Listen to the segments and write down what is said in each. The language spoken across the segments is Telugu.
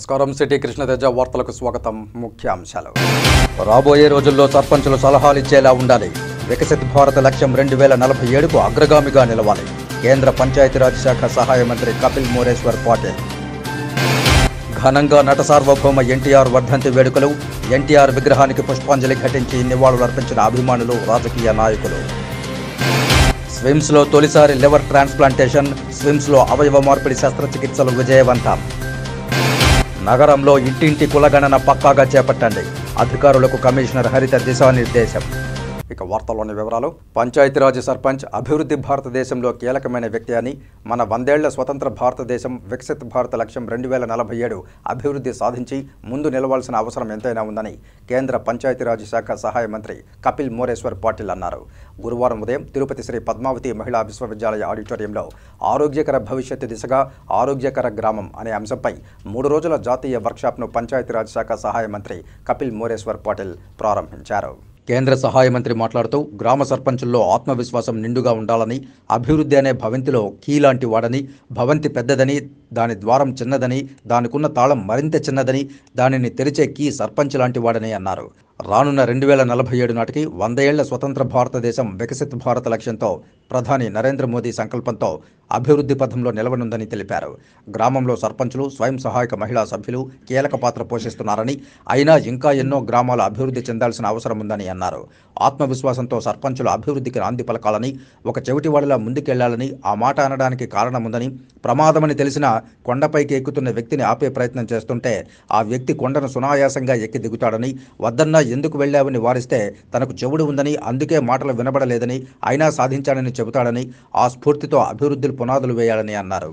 నమస్కారం. సిటీ కృష్ణతేజ వార్తలకు స్వాగతం. ముఖ్యాంశాలు. రాబోయే రోజుల్లో సర్పంచులు సలహాలు ఇచ్చేలా ఉండాలి. వికసిత్ భారత్ లక్ష్యం 2047కు అగ్రగామిగా నిలవాలి. కేంద్ర పంచాయతీరాజ్ శాఖ సహాయ మంత్రి కపిల్ మోరేశ్వర్ పాటిల్. ఘనంగా నట సార్వభౌమ ఎన్టీఆర్ వర్ధంతి వేడుకలు. ఎన్టీఆర్ విగ్రహానికి పుష్పాంజలి ఘటించి నివాళులర్పించిన అభిమానులు, రాజకీయ నాయకులు. స్విమ్స్లో తొలిసారి లివర్ ట్రాన్స్ప్లాంటేషన్. స్విమ్స్లో అవయవ మార్పిడి శస్త్రచికిత్సలు విజయవంతం. నగరంలో ఇంటింటి కులగణన పక్కాగా చేపట్టండి. అధికారులకు కమిషనర్ హరిత దిశానిర్దేశం. ఇక వార్తల్లోని వివరాలు. పంచాయతీరాజ్ సర్పంచ్ అభివృద్ధి భారతదేశంలో కీలకమైన వ్యక్తి అని, మన 100 ఏళ్ల స్వతంత్ర భారతదేశం వికసిత్ భారత లక్ష్యం 2047 అభివృద్ధి సాధించి ముందు నిలవాల్సిన అవసరం ఎంతైనా ఉందని కేంద్ర పంచాయతీరాజ్ శాఖ సహాయ మంత్రి కపిల్ మోరేశ్వర్ పాటిల్ అన్నారు. గురువారం ఉదయం తిరుపతి శ్రీ పద్మావతి మహిళా విశ్వవిద్యాలయ ఆడిటోరియంలో ఆరోగ్యకర భవిష్యత్తు దిశగా ఆరోగ్యకర గ్రామం అనే అంశంపై 3 రోజుల జాతీయ వర్క్షాప్ను పంచాయతీరాజ్ శాఖ సహాయ మంత్రి కపిల్ మోరేశ్వర్ పాటిల్ ప్రారంభించారు. కేంద్ర సహాయ మంత్రి మాట్లాడుతూ గ్రామ సర్పంచుల్లో ఆత్మవిశ్వాసం నిండుగా ఉండాలని, అభివృద్ధి అనే భవంతిలో కీ లాంటి వాడని, భవంతి పెద్దదని, దాని ద్వారం చిన్నదని, దానికున్న తాళం మరింత చిన్నదని, దానిని తెరిచే కీ సర్పంచ్ లాంటి వాడని అన్నారు. రానున్న 2047 నాటికి 100 ఏళ్ల స్వతంత్ర భారతదేశం వికసిత్ భారత లక్ష్యంతో ప్రధాని నరేంద్ర మోదీ సంకల్పంతో అభివృద్ధి పథంలో నిలవనుందని తెలిపారు. గ్రామంలో సర్పంచులు, స్వయం సహాయక మహిళా సభ్యులు కీలక పాత్ర పోషిస్తున్నారని, అయినా ఇంకా ఎన్నో గ్రామాలు అభివృద్ధి చెందాల్సిన అవసరం ఉందని అన్నారు. ఆత్మవిశ్వాసంతో సర్పంచులు అభివృద్ధికి నాంది పలకాలని, ఒక చెవిటివాడిలా ముందుకెళ్లాలని, ఆ మాట అనడానికి కారణముందని, ప్రమాదమని తెలిసినా కొండపైకి ఎక్కుతున్న వ్యక్తిని ఆపే ప్రయత్నం చేస్తుంటే ఆ వ్యక్తి కొండను సునాయాసంగా ఎక్కి దిగుతాడని, వద్దన్నా ఎందుకు వెళ్ళావని వారిస్తే తనకు చెవుడు ఉందని, అందుకే మాటలు వినబడలేదని, అయినా సాధించాడని చెబుతాడని, ఆ స్ఫూర్తితో అభివృద్ధి పునాదులు వేయాలని అన్నారు.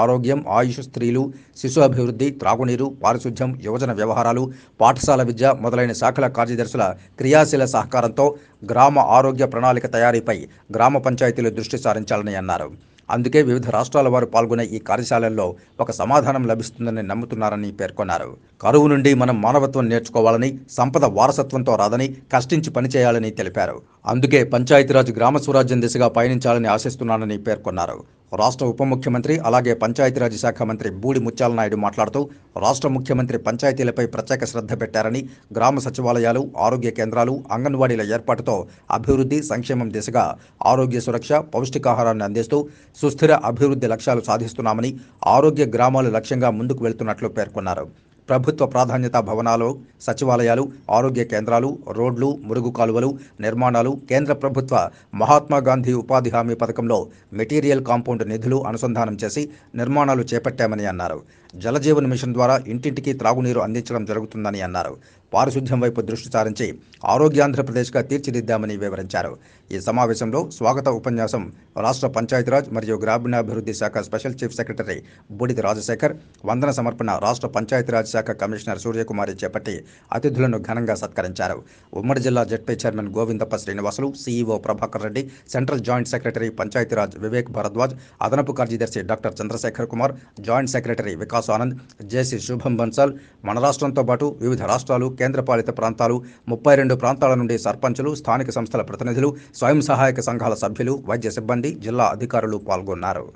ఆరోగ్యం, ఆయుష్, స్త్రీలు, శిశు అభివృద్ధి, త్రాగునీరు, పారిశుధ్యం, యువజన వ్యవహారాలు, పాఠశాల విద్య మొదలైన శాఖల కార్యదర్శుల క్రియాశీల సహకారంతో గ్రామ ఆరోగ్య ప్రణాళిక తయారీపై గ్రామ పంచాయతీలు దృష్టి సారించాలని అన్నారు. అందుకే వివిధ రాష్ట్రాల వారు పాల్గొనే ఈ కార్యశాలల్లో ఒక సమాధానం లభిస్తుందని నమ్ముతున్నారని పేర్కొన్నారు. కరువు నుండి మనం మానవత్వం నేర్చుకోవాలని, సంపద వారసత్వంతో రాదని, కష్టించి పనిచేయాలని తెలిపారు. అందుకే పంచాయతీరాజ్ గ్రామ స్వరాజ్యం దిశగా పయనించాలని ఆశిస్తున్నానని పేర్కొన్నారు. రాష్ట్ర ఉప ముఖ్యమంత్రి అలాగే పంచాయతీరాజ్ శాఖ మంత్రి బూడి ముత్యాల నాయుడు మాట్లాడుతూ రాష్ట్ర ముఖ్యమంత్రి పంచాయతీలపై ప్రత్యేక శ్రద్ధ పెట్టారని, గ్రామ సచివాలయాలు, ఆరోగ్య కేంద్రాలు, అంగన్వాడీల ఏర్పాటుతో అభివృద్ధి సంక్షేమం దిశగా ఆరోగ్య సురక్ష, పౌష్టికాహారాన్ని అందిస్తూ సుస్థిర అభివృద్ధి లక్ష్యాలు సాధిస్తున్నామని, ఆరోగ్య గ్రామాలు లక్ష్యంగా ముందుకు వెళ్తున్నట్లు పేర్కొన్నారు. ప్రభుత్వ ప్రాధాన్యత భవనాలు, సచివాలయాలు, ఆరోగ్య కేంద్రాలు, రోడ్లు, మురుగు కాలువలు నిర్మాణాలు కేంద్ర ప్రభుత్వ మహాత్మాగాంధీ ఉపాధి హామీ పథకంలో మెటీరియల్ కాంపౌండ్ నిధులు అనుసంధానం చేసి నిర్మాణాలు చేపట్టామని అన్నారు. జలజీవన్ మిషన్ ద్వారా ఇంటింటికి త్రాగునీరు అందించడం జరుగుతుందని అన్నారు. పారిశుధ్యం వైపు దృష్టి సారించి ఆరోగ్యాంధ్రప్రదేశ్గా తీర్చిదిద్దామని వివరించారు. ఈ సమావేశంలో స్వాగత ఉపన్యాసం రాష్ట్ర పంచాయతీరాజ్ మరియు గ్రామీణాభివృద్ధి శాఖ స్పెషల్ చీఫ్ సెక్రటరీ బూడిద రాజశేఖర్, వందన సమర్పణ రాష్ట్ర పంచాయతీరాజ్ శాఖ కమిషనర్ సూర్యకుమారి చేపట్టి అతిథులను ఘనంగా సత్కరించారు. ఉమ్మడి జిల్లా ZP chairman Govindappa Srinivasulu, CEO Prabhakar Reddy, central joint secretary Panchayati Raj Vivek Bharadwaj, అదనపు కార్యదర్శి doctor Chandrasekhar Kumar, joint secretary Vikas Anand, JC Shubham Bansal, మన రాష్ట్రంతో పాటు వివిధ రాష్ట్రాలు, కేంద్రపాలిత ప్రాంతాలు 32 ప్రాంతాల నుండి సర్పంచులు, స్థానిక సంస్థల ప్రతినిధులు, స్వయం సహాయక సంఘాల సభ్యులు, వైద్య సిబ్బంది, జిల్లా అధికారులు పాల్గొన్నారు.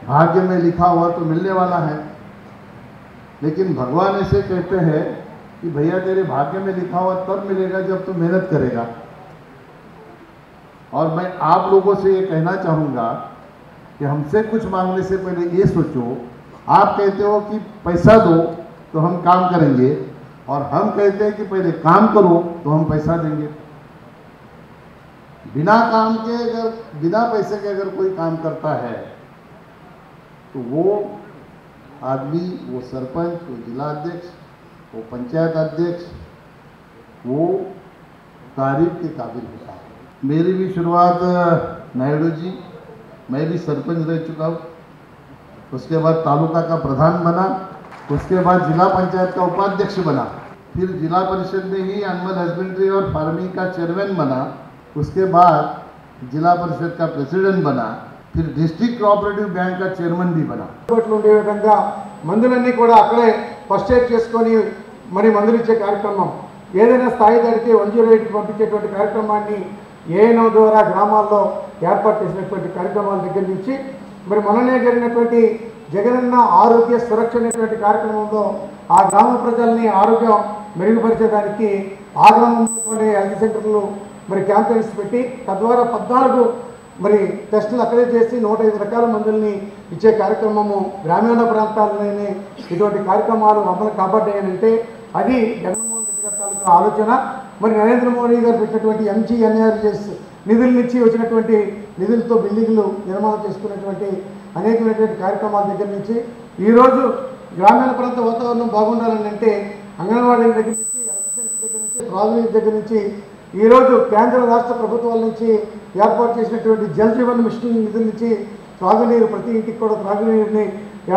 भाग्य में लिखा हुआ तो मिलने वाला है, लेकिन भगवान ऐसे कहते हैं कि भैया तेरे भाग्य में लिखा हुआ तब मिलेगा जब तू मेहनत करेगा. और मैं आप लोगों से ये कहना चाहूँगा कि हमसे कुछ मांगने से पहले ये सोचो. आप कहते हो कि पैसा दो तो हम काम करेंगे, और हम कहते हैं कि पहले काम करो तो हम पैसा देंगे. बिना काम के, अगर बिना पैसे के अगर कोई काम करता है तो वो आदमी, वो सरपंच, वो जिला अध्यक्ष, वो पंचायत अध्यक्ष, वो तारीफ के काबिल होता है. मेरी भी शुरुआत नायडू जी, मैं भी सरपंच रह चुका हूँ, उसके बाद तालुका का प्रधान बना, उसके बाद जिला पंचायत का उपाध्यक्ष बना, फिर जिला परिषद में ही एनिमल हस्बेंड्री और फार्मिंग का चेयरमैन बना, उसके बाद जिला परिषद का प्रेसिडेंट बना, फिर डिस्ट्रिक्ट कोऑपरेटिव बैंक का चेयरमैन भी बना. ఉండే విధంగా మందులన్నీ కూడా అక్కడే ఫస్ట్ ఎయిడ్ చేసుకొని మరి మందులు ఇచ్చే కార్యక్రమం, ఏదైనా స్థాయి దాటికి 108కి పంపించేటువంటి కార్యక్రమాన్ని ఏఎన్ఓ ద్వారా గ్రామాల్లో ఏర్పాటు చేసినటువంటి కార్యక్రమాల దగ్గర నుంచి మరి మొన్ననే జరిగినటువంటి జగనన్న ఆరోగ్య సురక్ష అనేటువంటి కార్యక్రమంలో ఆ గ్రామ ప్రజల్ని ఆరోగ్యం మెరుగుపరిచేదానికి ఆ గ్రామంలో హెల్త్ సెంటర్లు మరి క్యాంపెయిన్స్ పెట్టి తద్వారా 14 మరి టెస్టులు అక్కడే చేసి 105 రకాల మందుల్ని ఇచ్చే కార్యక్రమము గ్రామీణ ప్రాంతాల్లోనే ఇటువంటి కార్యక్రమాలు అమలు కాబడ్డాయనంటే అది జగన్మోహన్ రెడ్డి గారి తాలూకా ఆలోచన. మరి నరేంద్ర మోడీ గారు పెట్టినటువంటి MGNRGS నిధుల నుంచి వచ్చినటువంటి నిధులతో బిల్డింగ్లు నిర్మాణం చేసుకున్నటువంటి అనేకమైనటువంటి కార్యక్రమాల దగ్గర నుంచి ఈరోజు గ్రామీణ ప్రాంత వాతావరణం బాగుండాలని అంటే అంగన్వాడీల దగ్గర నుంచి హెల్త్ సెంటర్ దగ్గర నుంచి త్రాగునీటి దగ్గర నుంచి ఈరోజు కేంద్ర రాష్ట్ర ప్రభుత్వాల నుంచి ఏర్పాటు చేసినటువంటి జల్ జీవన్ మిషన్ నిధుల నుంచి త్రాగునీరు ప్రతి ఇంటికి కూడా త్రాగునీరుని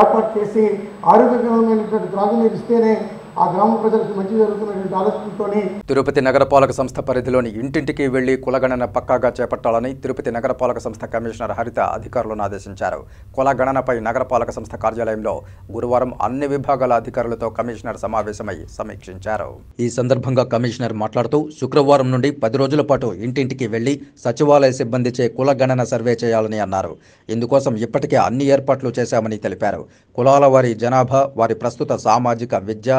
ఏర్పాటు చేసి ఆరోగ్యకరమైనటువంటి త్రాగునీరు ఇస్తేనే ఆ గ్రామ ప్రజలకు మంచి జరుగుతున్నటువంటి ఆలోచనతోని తిరుపతి నగరపాలక సంస్థ పరిధిలోని ఇంటింటికి వెళ్లి కులగణన పక్కాగా చేపట్టాలని తిరుపతి నగరపాలక సంస్థ కమిషనర్ హరిత అధికారులను ఆదేశించారు. కులగణనపై నగరపాలక సంస్థ కార్యాలయంలో గురువారం అన్ని విభాగాల అధికారులతో కమిషనర్ సమావేశమై సమీక్షించారు. ఈ సందర్భంగా కమిషనర్ మాట్లాడుతూ శుక్రవారం నుండి 10 రోజుల పాటు ఇంటింటికి వెళ్లి సచివాలయ సిబ్బందిచే కులగణన సర్వే చేయాలని అన్నారు. ఇందుకోసం ఇప్పటికే అన్ని ఏర్పాట్లు చేశామని తెలిపారు. కులాల వారి జనాభా, వారి ప్రస్తుత సామాజిక, విద్య,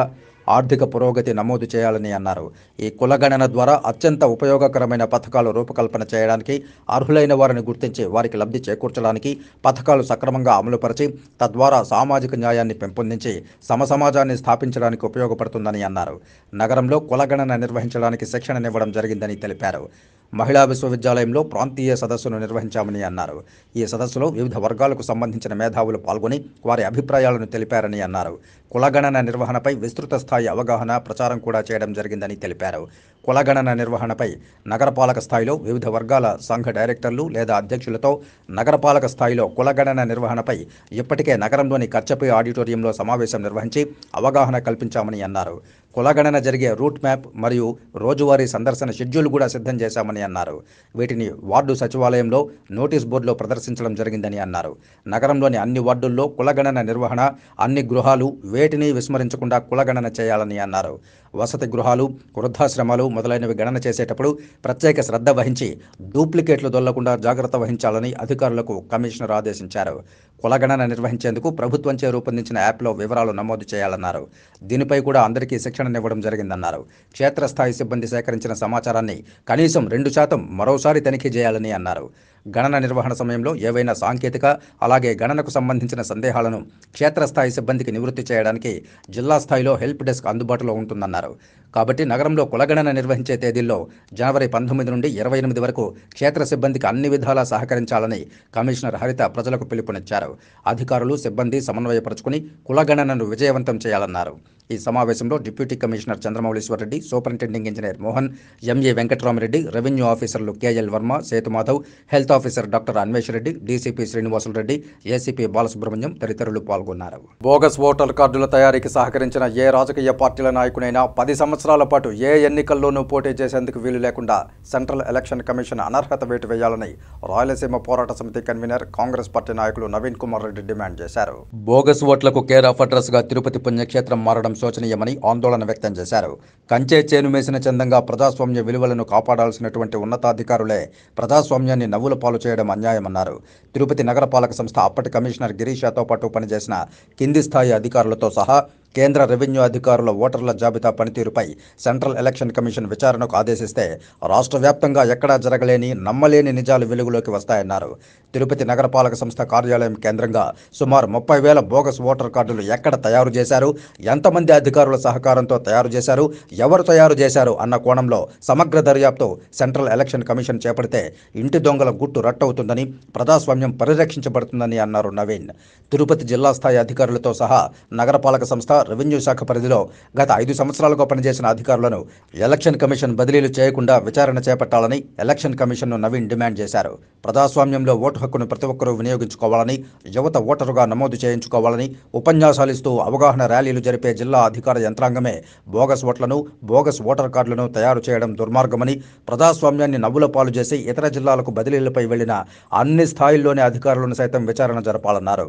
ఆర్థిక పురోగతి నమోదు చేయాలని అన్నారు. ఈ కులగణన ద్వారా అత్యంత ఉపయోగకరమైన పథకాలు రూపకల్పన చేయడానికి, అర్హులైన వారిని గుర్తించి వారికి లబ్ధి చేకూర్చడానికి, పథకాలు సక్రమంగా అమలుపరిచి తద్వారా సామాజిక న్యాయాన్ని పెంపొందించి సమసమాజాన్ని స్థాపించడానికి ఉపయోగపడుతుందని అన్నారు. నగరంలో కులగణన నిర్వహించడానికి శిక్షణనివ్వడం జరిగిందని తెలిపారు. మహిళా విశ్వవిద్యాలయంలో ప్రాంతీయ సదస్సును నిర్వహించామని అన్నారు. ఈ సదస్సులో వివిధ వర్గాలకు సంబంధించిన మేధావులు పాల్గొని వారి అభిప్రాయాలను తెలిపారని అన్నారు. కులగణన నిర్వహణపై విస్తృత స్థాయి అవగాహన, ప్రచారం కూడా చేయడం జరిగిందని తెలిపారు. కులగణన నిర్వహణపై నగరపాలక స్థాయిలో వివిధ వర్గాల సంఘ డైరెక్టర్లు లేదా అధ్యక్షులతో నగరపాలక స్థాయిలో కులగణన నిర్వహణపై ఇప్పటికే నగరంలోని కచ్చపి ఆడిటోరియంలో సమావేశం నిర్వహించి అవగాహన కల్పించామని అన్నారు. కులగణన జరిగే రూట్ మ్యాప్ మరియు రోజువారీ సందర్శన షెడ్యూల్ కూడా సిద్ధం చేశామని అన్నారు. వీటిని వార్డు సచివాలయంలో నోటీస్ బోర్డులో ప్రదర్శించడం జరిగిందని అన్నారు. నగరంలోని అన్ని వార్డుల్లో కులగణన నిర్వహణ, అన్ని గృహాలు వేటిని విస్మరించకుండా కులగణన చేయాలని అన్నారు. వసతి గృహాలు, వృద్ధాశ్రమాలు మొదలైనవి గణన చేసేటప్పుడు ప్రత్యేక శ్రద్ధ వహించి డూప్లికేట్లు దొల్లకుండా జాగ్రత్త వహించాలని అధికారులకు కమిషనర్ ఆదేశించారు. కులగణన నిర్వహించేందుకు ప్రభుత్వంచే రూపొందించిన యాప్లో వివరాలు నమోదు చేయాలన్నారు. దీనిపై కూడా అందరికీ శిక్షణనివ్వడం జరిగిందన్నారు. క్షేత్రస్థాయి సిబ్బంది సేకరించిన సమాచారాన్ని కనీసం 2% మరోసారి తనిఖీ చేయాలని అన్నారు. గణన నిర్వహణ సమయంలో ఏవైనా సాంకేతిక, అలాగే గణనకు సంబంధించిన సందేహాలను క్షేత్రస్థాయి సిబ్బందికి నివృత్తి చేయడానికి జిల్లా స్థాయిలో హెల్ప్ డెస్క్ అందుబాటులో ఉంటుందన్నారు. కాబట్టి నగరంలో కులగణన నిర్వహించే తేదీల్లో జనవరి 19 నుండి 28 వరకు క్షేత్ర సిబ్బందికి అన్ని విధాలా సహకరించాలని కమిషనర్ హరిత ప్రజలకు పిలుపునిచ్చారు. అధికారులు, సిబ్బంది సమన్వయపరుచుకుని కులగణనను విజయవంతం చేయాలన్నారు. ఈ సమావేశంలో deputy commissioner Chandramouleeswara Reddy, superintending engineer Mohan, MA Venkatrama Reddy, revenue ఆఫీసర్లు KL Varma, Sethumadhav, health officer doctor Anvesh Reddy, DCP Srinivasula Reddy, ACP Balasubramanyam తదితరులు పాల్గొన్నారు. బోగస్ ఓటర్ కార్డుల తయారీకి సహకరించిన ఏ రాజకీయ పార్టీల నాయకునైనా 10 సంవత్సరాల పాటు ఏ ఎన్నికల్లోనూ పోటీ చేసేందుకు వీలు లేకుండా సెంట్రల్ ఎలక్షన్ కమిషన్ అనర్హత వేటు వేయాలని రాయలసీమ పోరాట సమితి కన్వీనర్, కాంగ్రెస్ పార్టీ నాయకులు నవీన్ కుమార్ రెడ్డి డిమాండ్ చేశారు. బోగస్ ఓట్లకు కేర్ ఆఫ్ అడ్రస్ గా తిరుపతి పుణ్యక్షేత్రం మారడం శోచనీయమని ఆందోళన వ్యక్తం చేశారు. కంచే చేను మేసిన చందంగా ప్రజాస్వామ్య విలువలను కాపాడాల్సినటువంటి ఉన్నతాధికారులే ప్రజాస్వామ్యాన్ని నవ్వుల పాలు చేయడం అన్యాయమన్నారు. తిరుపతి నగరపాలక సంస్థ అప్పటి కమిషనర్ గిరీషాతో పాటు పనిచేసిన కింది స్థాయి అధికారులతో సహా కేంద్ర రెవెన్యూ అధికారుల ఓటర్ల జాబితా పనితీరుపై సెంట్రల్ ఎలక్షన్ కమిషన్ విచారణకు ఆదేశిస్తే రాష్ట్ర వ్యాప్తంగా ఎక్కడా జరగలేని, నమ్మలేని నిజాలు వెలుగులోకి వస్తాయన్నారు. తిరుపతి నగరపాలక సంస్థ కార్యాలయం కేంద్రంగా సుమారు 30,000 బోగస్ ఓటర్ కార్డులు ఎక్కడ తయారు చేశారు, ఎంతమంది అధికారుల సహకారంతో తయారు చేశారు, ఎవరు తయారు చేశారు అన్న కోణంలో సమగ్ర దర్యాప్తు సెంట్రల్ ఎలక్షన్ కమిషన్ చేపడితే ఇంటి దొంగల గుట్టు రట్టవుతుందని, ప్రజాస్వామ్యం పరిరక్షించబడుతుందని అన్నారు నవీన్. తిరుపతి జిల్లా స్థాయి అధికారులతో సహా నగరపాలక సంస్థ, రెవెన్యూ శాఖ పరిధిలో గత 5 సంవత్సరాలుగా పనిచేసిన అధికారులను ఎలక్షన్ కమిషన్ బదిలీలు చేయకుండా విచారణ చేపట్టాలని ఎలక్షన్ కమిషన్ను నవీన్ డిమాండ్ చేశారు. ప్రజాస్వామ్యంలో ఓటు హక్కును ప్రతి ఒక్కరూ వినియోగించుకోవాలని, యువత ఓటరుగా నమోదు చేయించుకోవాలని ఉపన్యాసాలిస్తూ అవగాహన ర్యాలీలు జరిపే జిల్లా అధికార యంత్రాంగమే బోగస్ ఓట్లను, బోగస్ ఓటర్ కార్డులను తయారు చేయడం దుర్మార్గమని, ప్రజాస్వామ్యాన్ని నవ్వుల పాలు చేసి ఇతర జిల్లాలకు బదిలీలపై వెళ్లిన అన్ని స్థాయిల్లోని అధికారులను సైతం విచారణ జరపాలన్నారు.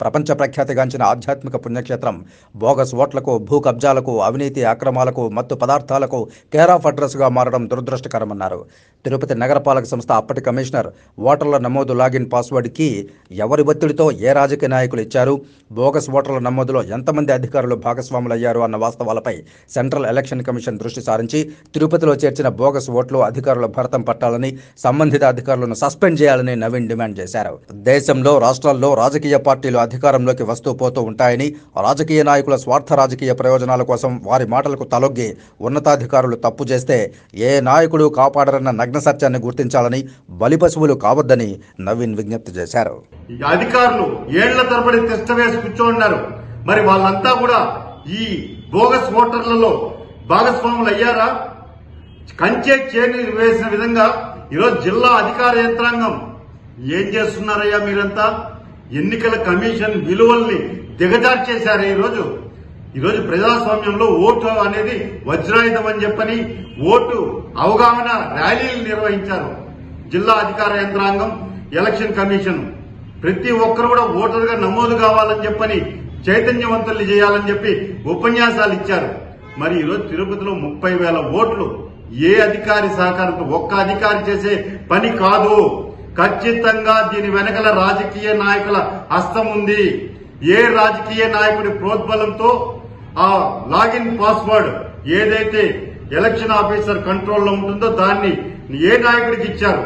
ప్రపంచ ప్రఖ్యాతిగాంచిన ఆధ్యాత్మిక పుణ్యక్షేత్రం బోగస్ ఓట్లకు, భూ కబ్జాలకు, అవినీతి అక్రమాలకు, మత్తు పదార్థాలకు కేర్ ఆఫ్ అడ్రస్గా మారడం దురదృష్టకరమన్నారు. తిరుపతి నగరపాలక సంస్థ అప్పటి కమిషనర్ ఓటర్ల నమోదు లాగిన్ పాస్వర్డ్కి ఎవరి ఒత్తిడితో ఏ రాజకీయ నాయకులు ఇచ్చారు, బోగస్ ఓటర్ల నమోదులో ఎంతమంది అధికారులు భాగస్వాములయ్యారు అన్న వాస్తవాలపై సెంట్రల్ ఎలక్షన్ కమిషన్ దృష్టి సారించి తిరుపతిలో చేర్చిన బోగస్ ఓట్లు అధికారుల భరతం పట్టాలని, సంబంధిత అధికారులను సస్పెండ్ చేయాలని నవీన్ డిమాండ్ చేశారు. దేశంలో, రాష్ట్రాల్లో రాజకీయ పార్టీలు అధికారంలోకి వస్తూ పోతూ ఉంటాయని, రాజకీయ నాయకుల స్వార్థ రాజకీయ ప్రయోజనాల కోసం వారి మాటలకు తలొగ్గి ఉన్నతాధికారులు తప్పు చేస్తే ఏ నాయకుడు కాపాడరన్న నగ్న సత్యాన్ని గుర్తించాలని, బలిపశువులు కావద్దని నవీన్ విజ్ఞప్తి చేశారు. అధికారులు ఏళ్ల తరబడి తిష్ట వేసి కూర్చోన్నారు. మరి వాళ్ళంతా కూడా ఈ బోగస్ ఓటర్లలో భాగస్వాములు అయ్యారా? కంచె చేని వేసిన విధంగా ఈరోజు జిల్లా అధికార యంత్రాంగం ఏం చేస్తున్నారయ్యా మీరంతా? ఎన్నికల కమిషన్ విలువల్ని దిగజార్చేశారు. ఈరోజు ప్రజాస్వామ్యంలో ఓటు అనేది వజ్రాయుధం అని చెప్పని ఓటు అవగాహన ర్యాలీలు నిర్వహించారు. జిల్లా అధికార యంత్రాంగం, ఎలక్షన్ కమిషన్ ప్రతి ఒక్కరు కూడా ఓటర్గా నమోదు కావాలని చెప్పని చైతన్యవంతుల్ని చేయాలని చెప్పి ఉపన్యాసాలు ఇచ్చారు. మరి ఈరోజు తిరుపతిలో 30,000 ఓట్లు ఏ అధికారి సహకారంతో, ఒక్క అధికారి చేసే పని కాదు. ఖచ్చితంగా దీని వెనకల రాజకీయ నాయకుల హస్తం ఉంది. ఏ రాజకీయ నాయకుడి ప్రోద్బలంతో ఆ లాగిన్ పాస్వర్డ్ ఏదైతే ఎలక్షన్ ఆఫీసర్ కంట్రోల్లో ఉంటుందో దాన్ని ఏ నాయకుడికి ఇచ్చారు,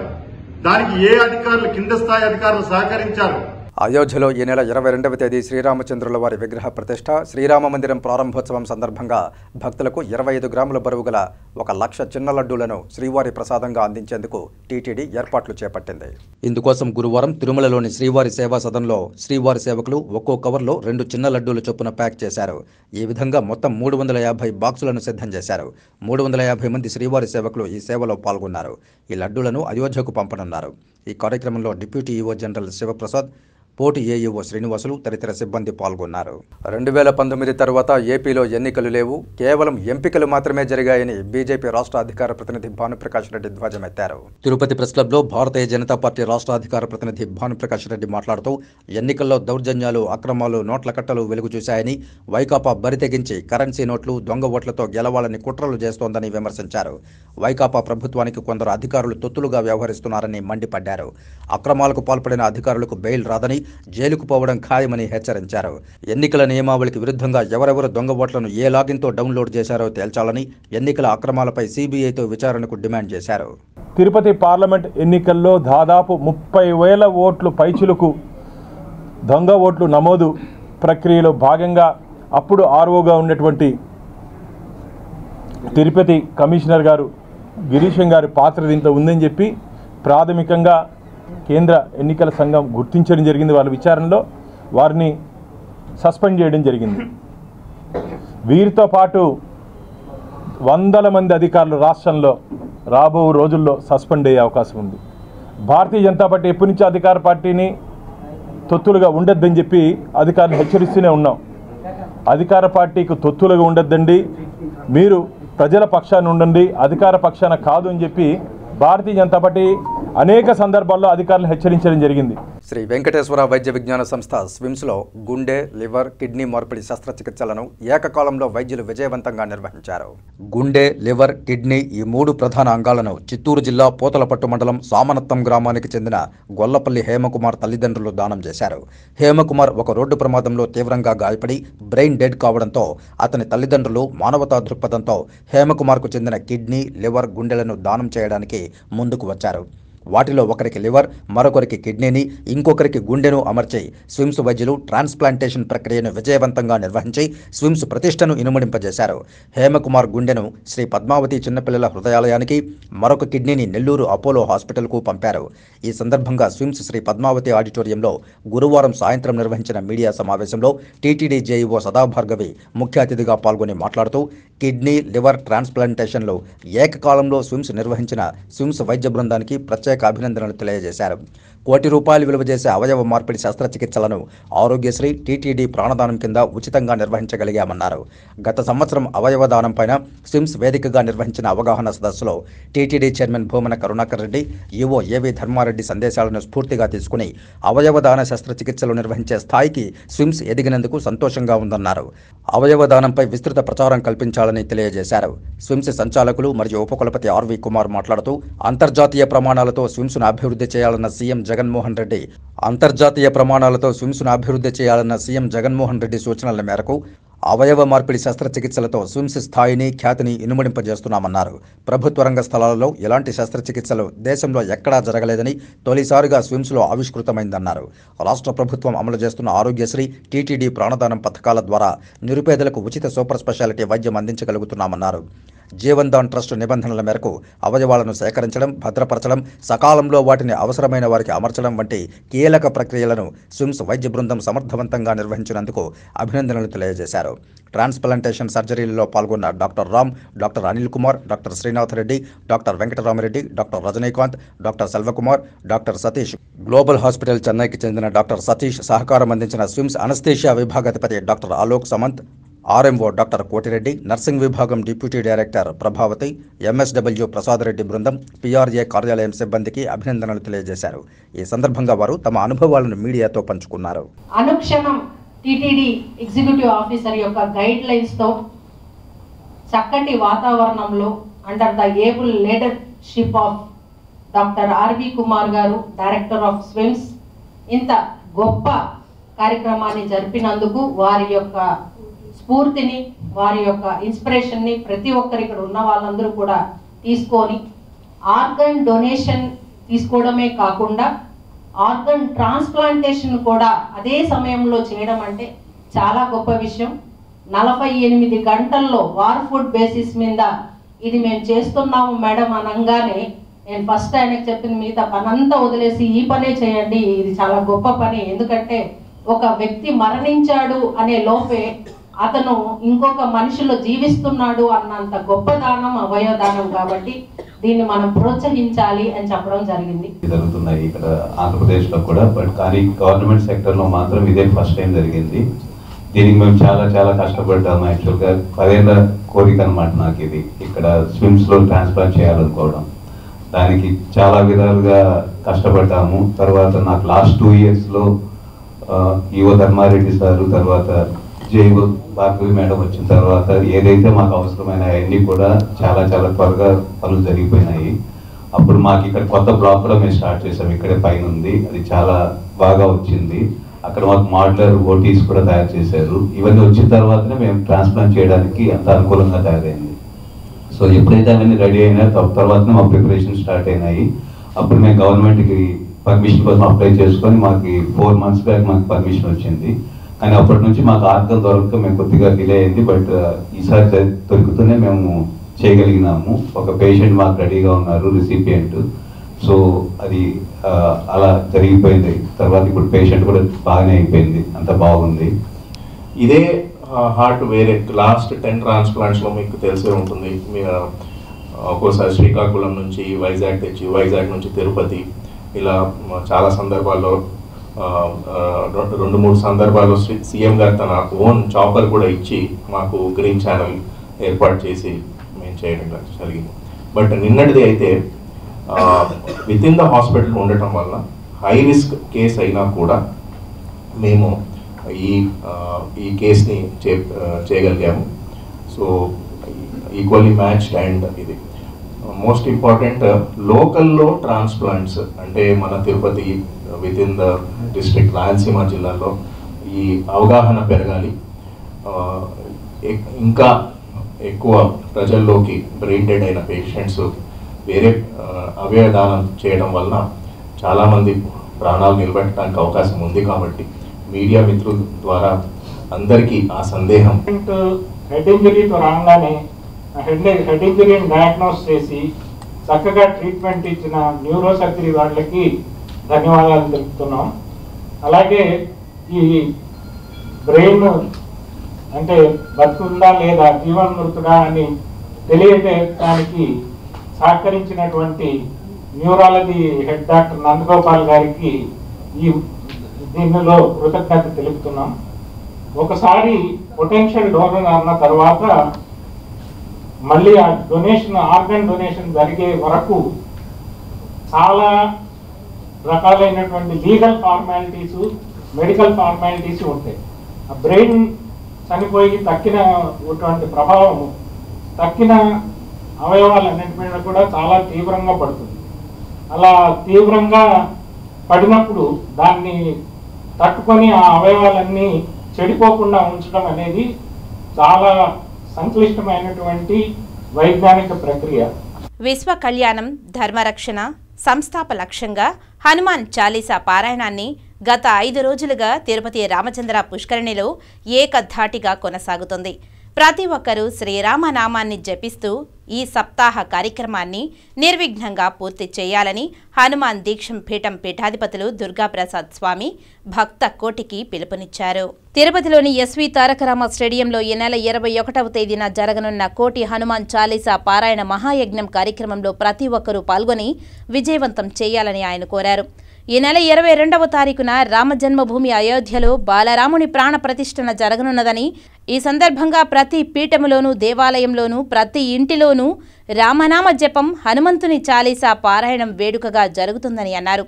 దానికి ఏ అధికారులు, కింద స్థాయి అధికారులు సహకరించారు? అయోధ్యలో ఈ నెల 22వ తేదీ శ్రీరామచంద్రుల వారి విగ్రహ ప్రతిష్ఠ, శ్రీరామ మందిరం ప్రారంభోత్సవం సందర్భంగా భక్తులకు 25 గ్రాముల బరువు గల 1,00,000 చిన్న లడ్డూలను శ్రీవారి ప్రసాదంగా అందించేందుకు టీటీడీ ఏర్పాట్లు చేపట్టింది. ఇందుకోసం గురువారం తిరుమలలోని శ్రీవారి సేవా సదన్లో శ్రీవారి సేవకులు ఒక్కో కవర్లో 2 చిన్న లడ్డూల చొప్పున ప్యాక్ చేశారు. ఈ విధంగా మొత్తం 350 బాక్సులను సిద్ధం చేశారు. 350 మంది శ్రీవారి సేవకులు ఈ సేవలో పాల్గొన్నారు. ఈ లడ్డూలను అయోధ్యకు పంపనున్నారు. ఈ కార్యక్రమంలో డిప్యూటీ ఈవో జనరల్ శివప్రసాద్, పోటీ ఏఈఓ శ్రీనివాసులు తదితర సిబ్బంది పాల్గొన్నారు. 2019 తర్వాత ఏపీలో ఎన్నికలు లేవు, కేవలం ఎంపికలు మాత్రమే జరిగాయని బీజేపీ రాష్ట్ర అధికార ప్రతినిధి భానుప్రకాష్ రెడ్డి ధ్వజమెత్తారు. తిరుపతి ప్రెస్ క్లబ్లో భారతీయ జనతా పార్టీ రాష్ట్ర అధికార ప్రతినిధి భానుప్రకాష్ రెడ్డి మాట్లాడుతూ ఎన్నికల్లో దౌర్జన్యాలు, అక్రమాలు, నోట్ల కట్టలు వెలుగు చూశాయని, వైకాపా బరితెగించి కరెన్సీ నోట్లు, దొంగ ఓట్లతో గెలవాలని కుట్రలు చేస్తోందని విమర్శించారు. వైకాపా ప్రభుత్వానికి కొందరు అధికారులు తొత్తులుగా వ్యవహరిస్తున్నారని మండిపడ్డారు. అక్రమాలకు పాల్పడిన అధికారులకు బెయిల్ రాదని, జైలుకు పోవడం ఖాయమని హెచ్చరించారు. ఎన్నికల నియమావళికి విరుద్ధంగా ఎవరెవరు దొంగ ఓట్లను ఏ లాగిన్తో డౌన్లోడ్ చేశారో తేల్చాలని, ఎన్నికల అక్రమాలపై సిబిఐతో విచారణకు డిమాండ్ చేశారు. తిరుపతి పార్లమెంట్ ఎన్నికల్లో దాదాపు 30,000 ఓట్లు పైచిలుకు దొంగ ఓట్లు నమోదు ప్రక్రియలో భాగంగా అప్పుడు ఆర్ఓగా ఉన్నటువంటి తిరుపతి కమిషనర్ గారు గిరీశం గారి పాత్ర దీంట్లో ఉందని చెప్పి ప్రాథమికంగా కేంద్ర ఎన్నికల సంఘం గుర్తించడం జరిగింది. వాళ్ళ విచారణలో వారిని సస్పెండ్ చేయడం జరిగింది. వీరితో పాటు వందల మంది అధికారులు రాష్ట్రంలో రాబో రోజుల్లో సస్పెండ్ అయ్యే అవకాశం ఉంది. భారతీయ జనతా పార్టీ ఎప్పటి నుంచి అధికార పార్టీని తొత్తులుగా ఉండొద్దని చెప్పి అధికారులు హెచ్చరిస్తూనే ఉన్నాం. అధికార పార్టీకి తొత్తులుగా ఉండొద్దండి, మీరు ప్రజల పక్షాన ఉండండి, అధికార పక్షాన కాదు అని చెప్పి భారతీయ జనతా పార్టీ అనేక సందర్భాల్లో అధికారులు హెచ్చరించడం జరిగింది. శ్రీ వెంకటేశ్వర వైద్య విజ్ఞాన సంస్థ స్విమ్స్లో గుండె, లివర్, కిడ్నీ మార్పిడి శస్త్రచికిత్సలను ఏకకాలంలో వైద్యులు విజయవంతంగా నిర్వహించారు. గుండె, లివర్, కిడ్నీ ఈ 3 ప్రధాన అంగాలను చిత్తూరు జిల్లా పోతలపట్టు మండలం సామనత్తం గ్రామానికి చెందిన గొల్లపల్లి హేమకుమార్ తల్లిదండ్రులు దానం చేశారు. హేమకుమార్ ఒక రోడ్డు ప్రమాదంలో తీవ్రంగా గాయపడి బ్రెయిన్ డెడ్ కావడంతో అతని తల్లిదండ్రులు మానవతా దృక్పథంతో హేమకుమార్కు చెందిన కిడ్నీ, లివర్, గుండెలను దానం చేయడానికి ముందుకు వచ్చారు. వాటిలో ఒకరికి లివర్, మరొకరికి కిడ్నీని, ఇంకొకరికి గుండెను అమర్చి స్విమ్స్ వైద్యులు ట్రాన్స్ప్లాంటేషన్ ప్రక్రియను విజయవంతంగా నిర్వహించి స్విమ్స్ ప్రతిష్టను ఇనుమడింపజేశారు. హేమకుమార్ గుండెను శ్రీ పద్మావతి చిన్నపిల్లల హృదయాలయానికి, మరొక కిడ్నీని నెల్లూరు అపోలో హాస్పిటల్కు పంపారు. ఈ సందర్భంగా స్విమ్స్ శ్రీ పద్మావతి ఆడిటోరియంలో గురువారం సాయంత్రం నిర్వహించిన మీడియా సమావేశంలో టీటీడీ జేఈఓ సదాభార్గవి ముఖ్య అతిథిగా పాల్గొని మాట్లాడుతూ కిడ్నీ, లివర్ ట్రాన్స్ప్లాంటేషన్లో ఏకకాలంలో స్విమ్స్ నిర్వహించిన స్విమ్స్ వైద్య బృందానికి ప్రత్యేక అభినందనలు తెలియజేశారు. కోటి రూపాయలు విలువ చేసే అవయవ మార్పిడి శస్త్రచికిత్సలను ఆరోగ్యశ్రీ టీటీడీ ప్రాణదానం కింద ఉచితంగా నిర్వహించగలిగామన్నారు. గత సంవత్సరం అవయవ దానంపైన స్విమ్స్ వేదికగా నిర్వహించిన అవగాహన సదస్సులో టీటీడీ చైర్మన్ భూమన కరుణాకర్ రెడ్డి, ఈవో ఏవి ధర్మారెడ్డి సందేశాలను స్ఫూర్తిగా తీసుకుని అవయవ దాన శస్త్రచికిత్సలు నిర్వహించే స్థాయికి స్విమ్స్ ఎదిగినందుకు సంతోషంగా ఉందన్నారు. అవయవ దానంపై విస్తృత ప్రచారం కల్పించాలని తెలియజేశారు. స్విమ్స్ సంచాలకులు మరియు ఉపకులపతి ఆర్వి కుమార్ మాట్లాడుతూ అంతర్జాతీయ ప్రమాణాలతో స్విమ్స్ను అభివృద్ధి చేయాలన్న సీఎం జగన్మోహన్ రెడ్డి సూచనల మేరకు అవయవ మార్పిడి శస్త్రచికిత్సలతో స్విమ్స్ స్థాయిని ఖ్యాతిని ఇనుమడింపజేస్తున్నామన్నారు. ప్రభుత్వ రంగ స్థలాలలో ఇలాంటి శస్త్రచికిత్సలు దేశంలో ఎక్కడా జరగలేదని తొలిసారిగా స్విమ్స్లో ఆవిష్కృతమైందన్నారు. రాష్ట్ర ప్రభుత్వం అమలు చేస్తున్న ఆరోగ్యశ్రీ టీటీడీ ప్రాణదానం పథకాల ద్వారా నిరుపేదలకు ఉచిత సూపర్ స్పెషాలిటీ వైద్యం అందించగలుగుతున్నామన్నారు. జీవన్ దాన్ ట్రస్ట్ నిబంధనల మేరకు అవయవాలను సేకరించడం, భద్రపరచడం, సకాలంలో వాటిని అవసరమైన వారికి అమర్చడం వంటి కీలక ప్రక్రియలను స్విమ్స్ వైద్య బృందం సమర్థవంతంగా నిర్వహించినందుకు అభినందనలు తెలియజేశారు. ట్రాన్స్ప్లాంటేషన్ సర్జరీలలో పాల్గొన్న doctor Ram, doctor Anil Kumar, doctor Srinath Reddy, doctor Venkatarama Reddy, doctor Rajinikanth, doctor Selvakumar, doctor Satish, global hospital చెన్నైకి చెందిన డాక్టర్ సతీష్ సహకారం అందించిన స్విమ్స్ అనస్థీషియా విభాగాధిపతి doctor Alok Samanth, RMO doctor Koti Reddy, nursing విభాగం deputy director Prabhavathi, MSW Prasad Reddy బృందం, పిఆర్ఏ కార్యాలయం సిబ్బందికి అభినందనలు తెలియజేశారు. ఈ సందర్భంగా వారు తమ అనుభవాలను మీడియాతో పంచుకున్నారు. అనుక్షణం టీటీడీ ఎగ్జిక్యూటివ్ ఆఫీసర్ యొక్క గైడ్ లైన్స్ తో చక్కటి వాతావరణంలో under the able leadership of doctor RV Kumar garu, director of SVIMS, ఇంత గొప్ప కార్యక్రమాన్ని జరిపినందుకు వారి యొక్క స్ఫూర్తిని, వారి యొక్క ఇన్స్పిరేషన్ని ప్రతి ఒక్కరు ఇక్కడ ఉన్న వాళ్ళందరూ కూడా తీసుకొని ఆర్గన్ డొనేషన్ తీసుకోవడమే కాకుండా ఆర్గన్ ట్రాన్స్ప్లాంటేషన్ కూడా అదే సమయంలో చేయడం అంటే చాలా గొప్ప విషయం. 48 గంటల్లో వార్ ఫుడ్ బేసిస్ మీద ఇది మేము చేస్తున్నాము మేడం అనగానే నేను ఫస్ట్ ఆయనకు చెప్పింది, మిగతా పనంతా వదిలేసి ఈ పనే చేయండి, ఇది చాలా గొప్ప పని. ఎందుకంటే ఒక వ్యక్తి మరణించాడు అనే లోపే అతను ఇంకొక మనిషిలో జీవిస్తున్నాడు అన్నంత గొప్ప దానం అవయవ దానం. కాబట్టి దీన్ని మనం ప్రోత్సహించాలి అని చెప్పడం జరిగింది. జరుగుతున్నాయి ఇక్కడ ఆంధ్రప్రదేశ్లో కూడా, బట్ కానీ గవర్నమెంట్ సెక్టర్లో మాత్రం ఇదే ఫస్ట్ టైం జరిగింది. దీనికి మేము చాలా కష్టపడ్డాము. యాక్చువల్గా 10 ఏళ్ళ కోరిక అనమాట నాకు ఇది, ఇక్కడ స్విమ్స్లో ట్రాన్స్ప్లాంట్ చేయాలనుకోవడం. దానికి చాలా విధాలుగా కష్టపడ్డాము. తర్వాత నాకు లాస్ట్ 2 ఇయర్స్లో ఈవో ధర్మారెడ్డి సారు, తర్వాత జైవో భార్గవి మేడం వచ్చిన తర్వాత ఏదైతే మాకు అవసరమైన అవన్నీ కూడా చాలా త్వరగా పనులు జరిగిపోయినాయి. అప్పుడు మాకు ఇక్కడ కొత్త బ్లాక్ కూడా మేము స్టార్ట్ చేసాం, ఇక్కడే పైన ఉంది. అది చాలా బాగా వచ్చింది. అక్కడ మాకు మాడ్యులర్ ఓటీస్ కూడా తయారు చేశారు. ఇవన్నీ వచ్చిన తర్వాతనే మేము ట్రాన్స్ప్లాంట్ చేయడానికి అంత అనుకూలంగా తయారైంది. సో ఎప్పుడైతే అవన్నీ రెడీ అయినా తర్వాతనే మా ప్రిపరేషన్ స్టార్ట్ అయినాయి. అప్పుడు మేము గవర్నమెంట్కి పర్మిషన్ కోసం అప్లై చేసుకొని మాకు 4 months బ్యాక్ మాకు పర్మిషన్ వచ్చింది. కానీ అప్పటి నుంచి మాకు ఆర్గన్ దొరకక మేము కొద్దిగా డిలే అయింది. బట్ ఈసారి దొరుకుతూనే మేము చేయగలిగినాము. ఒక పేషెంట్ మాకు రెడీగా ఉన్నారు, రిసిపియంట్. సో అది అలా జరిగిపోయింది. తర్వాత ఇప్పుడు పేషెంట్ కూడా బాగానే అయిపోయింది, అంత బాగుంది. ఇదే హార్ట్ వేరే లాస్ట్ 10 ట్రాన్స్ప్లాంట్స్లో మీకు తెలిసే ఉంటుంది. ఒక్కోసారి శ్రీకాకుళం నుంచి వైజాగ్ తెచ్చి, వైజాగ్ నుంచి తిరుపతి, ఇలా చాలా సందర్భాల్లో 2-3 సందర్భాల్లో సీఎం గారు తన ఓన్ చాపర్ కూడా ఇచ్చి మాకు గ్రీన్ ఛానల్ ఏర్పాటు చేసి మేము చేయడం జరిగింది. బట్ నిన్నటిది అయితే విత్ ఇన్ ద హాస్పిటల్ ఉండటం వల్ల హై రిస్క్ కేసు అయినా కూడా మేము ఈ కేసుని చేయగలిగాము. So equally matched. అండ్ ఇది మోస్ట్ ఇంపార్టెంట్, లోకల్లో ట్రాన్స్ప్లాంట్స్ అంటే మన Tirupati with in the district Rayalaseema జిల్లాలో ఈ అవగాహన పెరగాలి. ఇంకా ఎక్కువ ప్రజల్లోకి బ్రెయిన్ డెడ్ అయిన పేషెంట్స్ వేరే అవయవదానం చేయడం వలన చాలామంది ప్రాణాలు నిలబెట్టడానికి అవకాశం ఉంది. కాబట్టి మీడియా మిత్రుల ద్వారా అందరికీ ఆ సందేహం. హెడ్ ఇంజరీతో రాగానే హెడ్ ఇంజరీని డయాగ్నోస్ చేసి చక్కగా ట్రీట్మెంట్ ఇచ్చిన న్యూరో సర్జరీ వాళ్ళకి ధన్యవాదాలు తెలుపుతున్నాం. అలాగే ఈ బ్రెయిన్ అంటే బతుకుందా లేదా, జీవన్మృతుడా అని తెలియజేయడానికి సహకరించినటువంటి న్యూరాలజీ హెడ్ డాక్టర్ నందగోపాల్ గారికి దీనిలో కృతజ్ఞత తెలుపుతున్నాం. ఒకసారి పొటెన్షియల్ డోనర్ అన్న తర్వాత మళ్ళీ ఆ డొనేషన్, ఆర్గన్ డొనేషన్ జరిగే వరకు చాలా రకాలైనటువంటి లీగల్ ఫార్మాలిటీసు, మెడికల్ ఫార్మాలిటీస్ ఉంటాయి. ఆ బ్రెయిన్ చనిపోయి తక్కినటువంటి ప్రభావం తక్కిన అవయవాలన్నింటి మీద కూడా చాలా తీవ్రంగా పడుతుంది. అలా తీవ్రంగా పడినప్పుడు దాన్ని తట్టుకొని ఆ అవయవాలన్నీ చెడిపోకుండా ఉంచడం అనేది చాలా సంక్లిష్టమైనటువంటి వైజ్ఞానిక ప్రక్రియ. విశ్వ కళ్యాణం, ధర్మరక్షణ సంస్థాప లక్ష్యంగా హనుమాన్ చాలీసా పారాయణాన్ని గత 5 రోజులుగా తిరుపతి రామచంద్ర పుష్కరిణిలో ఏకధాటిగా కొనసాగుతుంది. ప్రతి ఒక్కరూ శ్రీరామనామాన్ని జపిస్తూ ఈ సప్తాహ కార్యక్రమాన్ని నిర్విఘ్నంగా పూర్తి చేయాలని హనుమాన్ దీక్షం పీఠం పీఠాధిపతులు దుర్గాప్రసాద్ స్వామి భక్త కోటికి పిలుపునిచ్చారు. తిరుపతిలోని ఎస్వి తారకరామ స్టేడియంలో ఈ నెల 21వ తేదీన జరగనున్న కోటి హనుమాన్ చాలీసా పారాయణ మహాయజ్ఞం కార్యక్రమంలో ప్రతి ఒక్కరూ పాల్గొని విజయవంతం చేయాలని ఆయన కోరారు. ఈ నెల 22వ తారీఖున రామజన్మభూమి అయోధ్యలో బాలరాముని ప్రాణ ప్రతిష్ఠన జరగనున్నదని, ఈ సందర్భంగా ప్రతి పీఠములోనూ, దేవాలయంలోనూ, ప్రతి ఇంటిలోనూ రామనామ జపం, హనుమంతుని చాలీసా పారాయణం వేడుకగా జరుగుతుందని అన్నారు.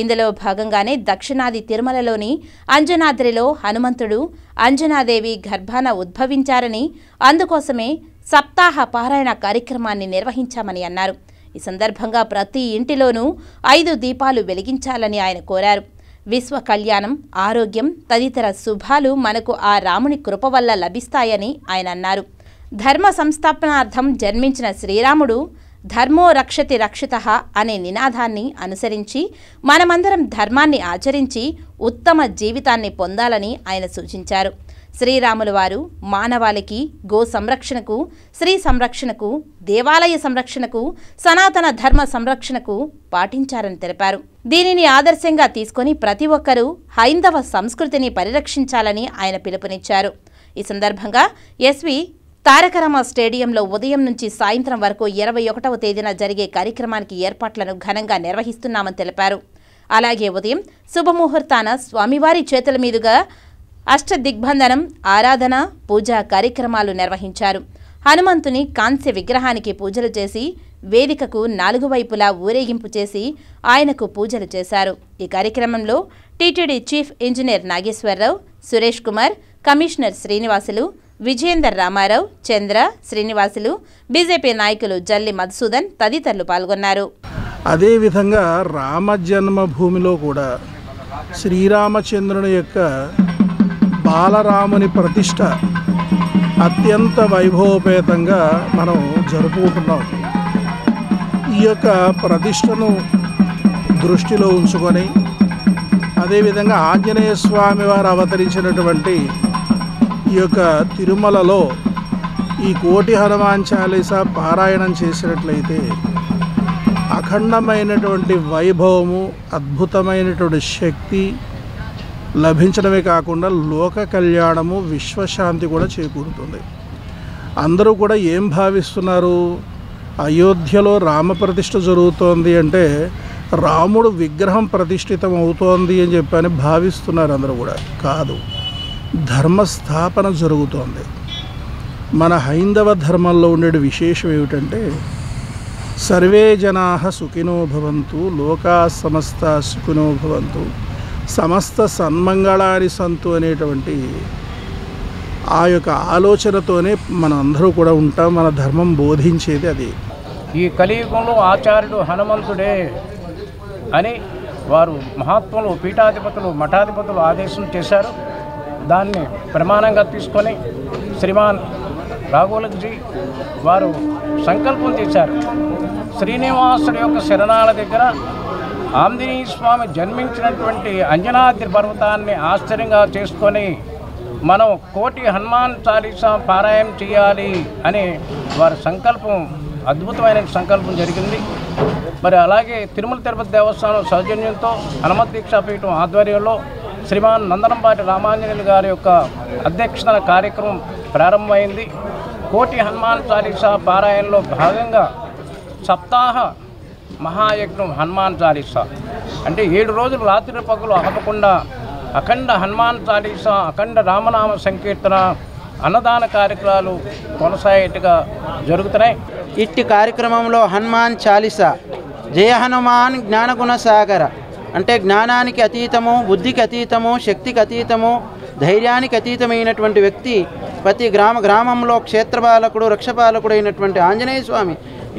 ఇందులో భాగంగానే దక్షిణాది తిరుమలలోని అంజనాద్రిలో హనుమంతుడు అంజనాదేవి గర్భాన ఉద్భవించారని, అందుకోసమే సప్తాహ పారాయణ కార్యక్రమాన్ని నిర్వహించామని అన్నారు. ఈ సందర్భంగా ప్రతి ఇంటిలోనూ 5 దీపాలు వెలిగించాలని ఆయన కోరారు. విశ్వ కళ్యాణం, ఆరోగ్యం తదితర శుభాలు మనకు ఆ రాముని కృప వల్ల లభిస్తాయని ఆయన అన్నారు. ధర్మ సంస్థాపనార్థం జన్మించిన శ్రీరాముడు ధర్మో రక్షతి రక్షితః అనే నినాదాన్ని అనుసరించి మనమందరం ధర్మాన్ని ఆచరించి ఉత్తమ జీవితాన్ని పొందాలని ఆయన సూచించారు. శ్రీరాములు వారు మానవాళికి గో సంరక్షణకు, స్త్రీ సంరక్షణకు, దేవాలయ సంరక్షణకు, సనాతన ధర్మ సంరక్షణకు పాటించారని తెలిపారు. దీనిని ఆదర్శంగా తీసుకొని ప్రతి ఒక్కరూ హైందవ సంస్కృతిని పరిరక్షించాలని ఆయన పిలుపునిచ్చారు. ఈ సందర్భంగా ఎస్వి తారకరామ స్టేడియంలో ఉదయం నుంచి సాయంత్రం వరకు 21వ తేదీన జరిగే కార్యక్రమానికి ఏర్పాట్లను ఘనంగా నిర్వహిస్తున్నామని తెలిపారు. అలాగే ఉదయం శుభముహూర్తాన స్వామివారి చేతుల మీదుగా అష్టదిగ్బంధనం, ఆరాధన, పూజా కార్యక్రమాలు నిర్వహించారు. హనుమంతుని కాంస్య విగ్రహానికి పూజలు చేసి వేదికకు 4 వైపులా ఊరేగింపు చేసి ఆయనకు పూజలు చేశారు. ఈ కార్యక్రమంలో TTD chief engineer Nageswara Rao, Suresh Kumar, commissioner Srinivasulu, Vijayender Rama Rao, Chandra, Srinivasulu, BJP నాయకులు జల్లి మధుసూదన్ తదితరులు పాల్గొన్నారు. అదేవిధంగా రామ జన్మభూమిలో కూడా శ్రీరామచంద్రుని యొక్క బాలరాముని ప్రతిష్ట అత్యంత వైభవపేతంగా మనం జరుపుకుంటున్నాం. ఈ యొక్క ప్రతిష్టను దృష్టిలో ఉంచుకొని అదేవిధంగా ఆంజనేయ స్వామి వారు అవతరించినటువంటి ఈ యొక్క తిరుమలలో ఈ కోటి హనుమాన్ చాలీసా పారాయణం చేసినట్లయితే అఖండమైనటువంటి వైభవము, అద్భుతమైనటువంటి శక్తి లభించడమే కాకుండా లోక కళ్యాణము, విశ్వశాంతి కూడా చేకూరుతుంది. అందరూ కూడా ఏం భావిస్తున్నారు, అయోధ్యలో రామప్రతిష్ఠ జరుగుతోంది అంటే రాముడు విగ్రహం ప్రతిష్ఠితం అవుతోంది అని చెప్పని భావిస్తున్నారు అందరూ కూడా. కాదు, ధర్మస్థాపన జరుగుతోంది. మన హైందవ ధర్మంలో ఉండే విశేషం ఏమిటంటే సర్వే జనాః సుఖినో భవంతు, లోకా సమస్త సుఖినో భవంతు, సమస్త సన్మంగళాని సంతు అనేటువంటి ఆ యొక్క ఆలోచనతోనే మనం అందరూ కూడా ఉంటాం. మన ధర్మం బోధించేది అది. ఈ కలియుగంలో ఆచార్యుడు హనుమంతుడే అని వారు మహాత్ములు, పీఠాధిపతులు, మఠాధిపతులు ఆదేశం చేశారు. దాన్ని ప్రమాణంగా తీసుకొని శ్రీమాన్ రాఘోలక్జీ వారు సంకల్పం చేశారు. శ్రీనివాసుడి యొక్క శరణాల దగ్గర ఆంజనేయ స్వామి జన్మించినటువంటి అంజనాద్రి పర్వతాన్ని ఆశ్చర్యంగా చేసుకొని మనం కోటి హనుమాన్ చాలీసా పారాయణం చేయాలి అని వారి సంకల్పం, అద్భుతమైన సంకల్పం జరిగింది. మరి అలాగే తిరుమల తిరుపతి దేవస్థానం సౌజన్యంతో హనుమత్ దీక్షాపీఠం ఆధ్వర్యంలో శ్రీమాన్ నందనంపాటి రామాంజనేయులు గారి యొక్క అధ్యక్షతన కార్యక్రమం ప్రారంభమైంది. కోటి హనుమాన్ చాలీసా పారాయణలో భాగంగా సప్తాహ మహాయజ్ఞం హనుమాన్ చాలీసా. అంటే 7 రోజులు రాత్రి పగలు ఆపకుండా అఖండ హనుమాన్ చాలీసా, అఖండ రామనామ సంకీర్తన, అన్నదాన కార్యక్రమాలు కొనసాగేట్టుగా జరుగుతున్నాయి. ఇట్టి కార్యక్రమంలో హనుమాన్ చాలీసా, జయ హనుమాన్ జ్ఞానగుణ సాగర, అంటే జ్ఞానానికి అతీతము, బుద్ధికి అతీతము, శక్తికి అతీతము, ధైర్యానికి అతీతమైనటువంటి వ్యక్తి ప్రతి గ్రామంలో క్షేత్రపాలకుడు, రక్షపాలకుడు అయినటువంటి ఆంజనేయ స్వామి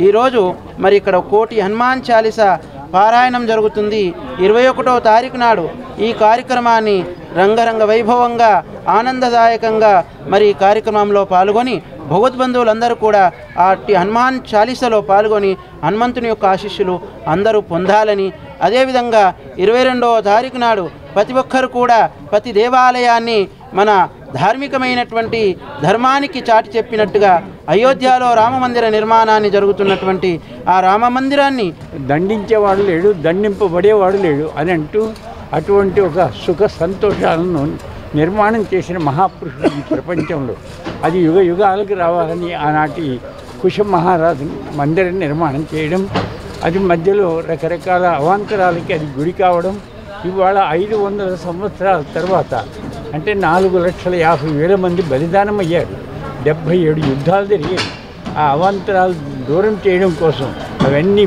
ఈరోజు మరి ఇక్కడ కోటి హనుమాన్ చాలీసా పారాయణం జరుగుతుంది. 21వ తారీఖు నాడు ఈ కార్యక్రమాన్ని రంగరంగ వైభవంగా ఆనందదాయకంగా మరి ఈ కార్యక్రమంలో పాల్గొని భగవద్బంధువులందరూ కూడా అట్టి హనుమాన్ చాలీసాలో పాల్గొని హనుమంతుని యొక్క ఆశీస్సులు అందరూ పొందాలని, అదేవిధంగా 22వ తారీఖు నాడు ప్రతి ఒక్కరు కూడా ప్రతి దేవాలయాన్ని మన ధార్మికమైనటువంటి ధర్మానికి చాటి చెప్పినట్టుగా అయోధ్యలో రామమందిర నిర్మాణాన్ని జరుగుతున్నటువంటి ఆ రామమందిరాన్ని దండించేవాడు లేడు, దండింపబడేవాడు లేడు అని అంటూ అటువంటి ఒక సుఖ సంతోషాలను నిర్మాణం చేసిన మహాపురుషుడు ఈ ప్రపంచంలో. అది యుగ యుగాలకు రావాలని ఆనాటి కుశ మహారాజు మందిరం నిర్మాణం చేయడం, అది మధ్యలో రకరకాల అవాంతరాలకి అది గుడి కావడం, ఇవాళ 500 సంవత్సరాల తర్వాత అంటే 4,50,000 మంది బలిదానం అయ్యారు. 77 యుద్ధాలు జరిగాయి. ఆ అవాంతరాలు దూరం చేయడం కోసం అవన్నీ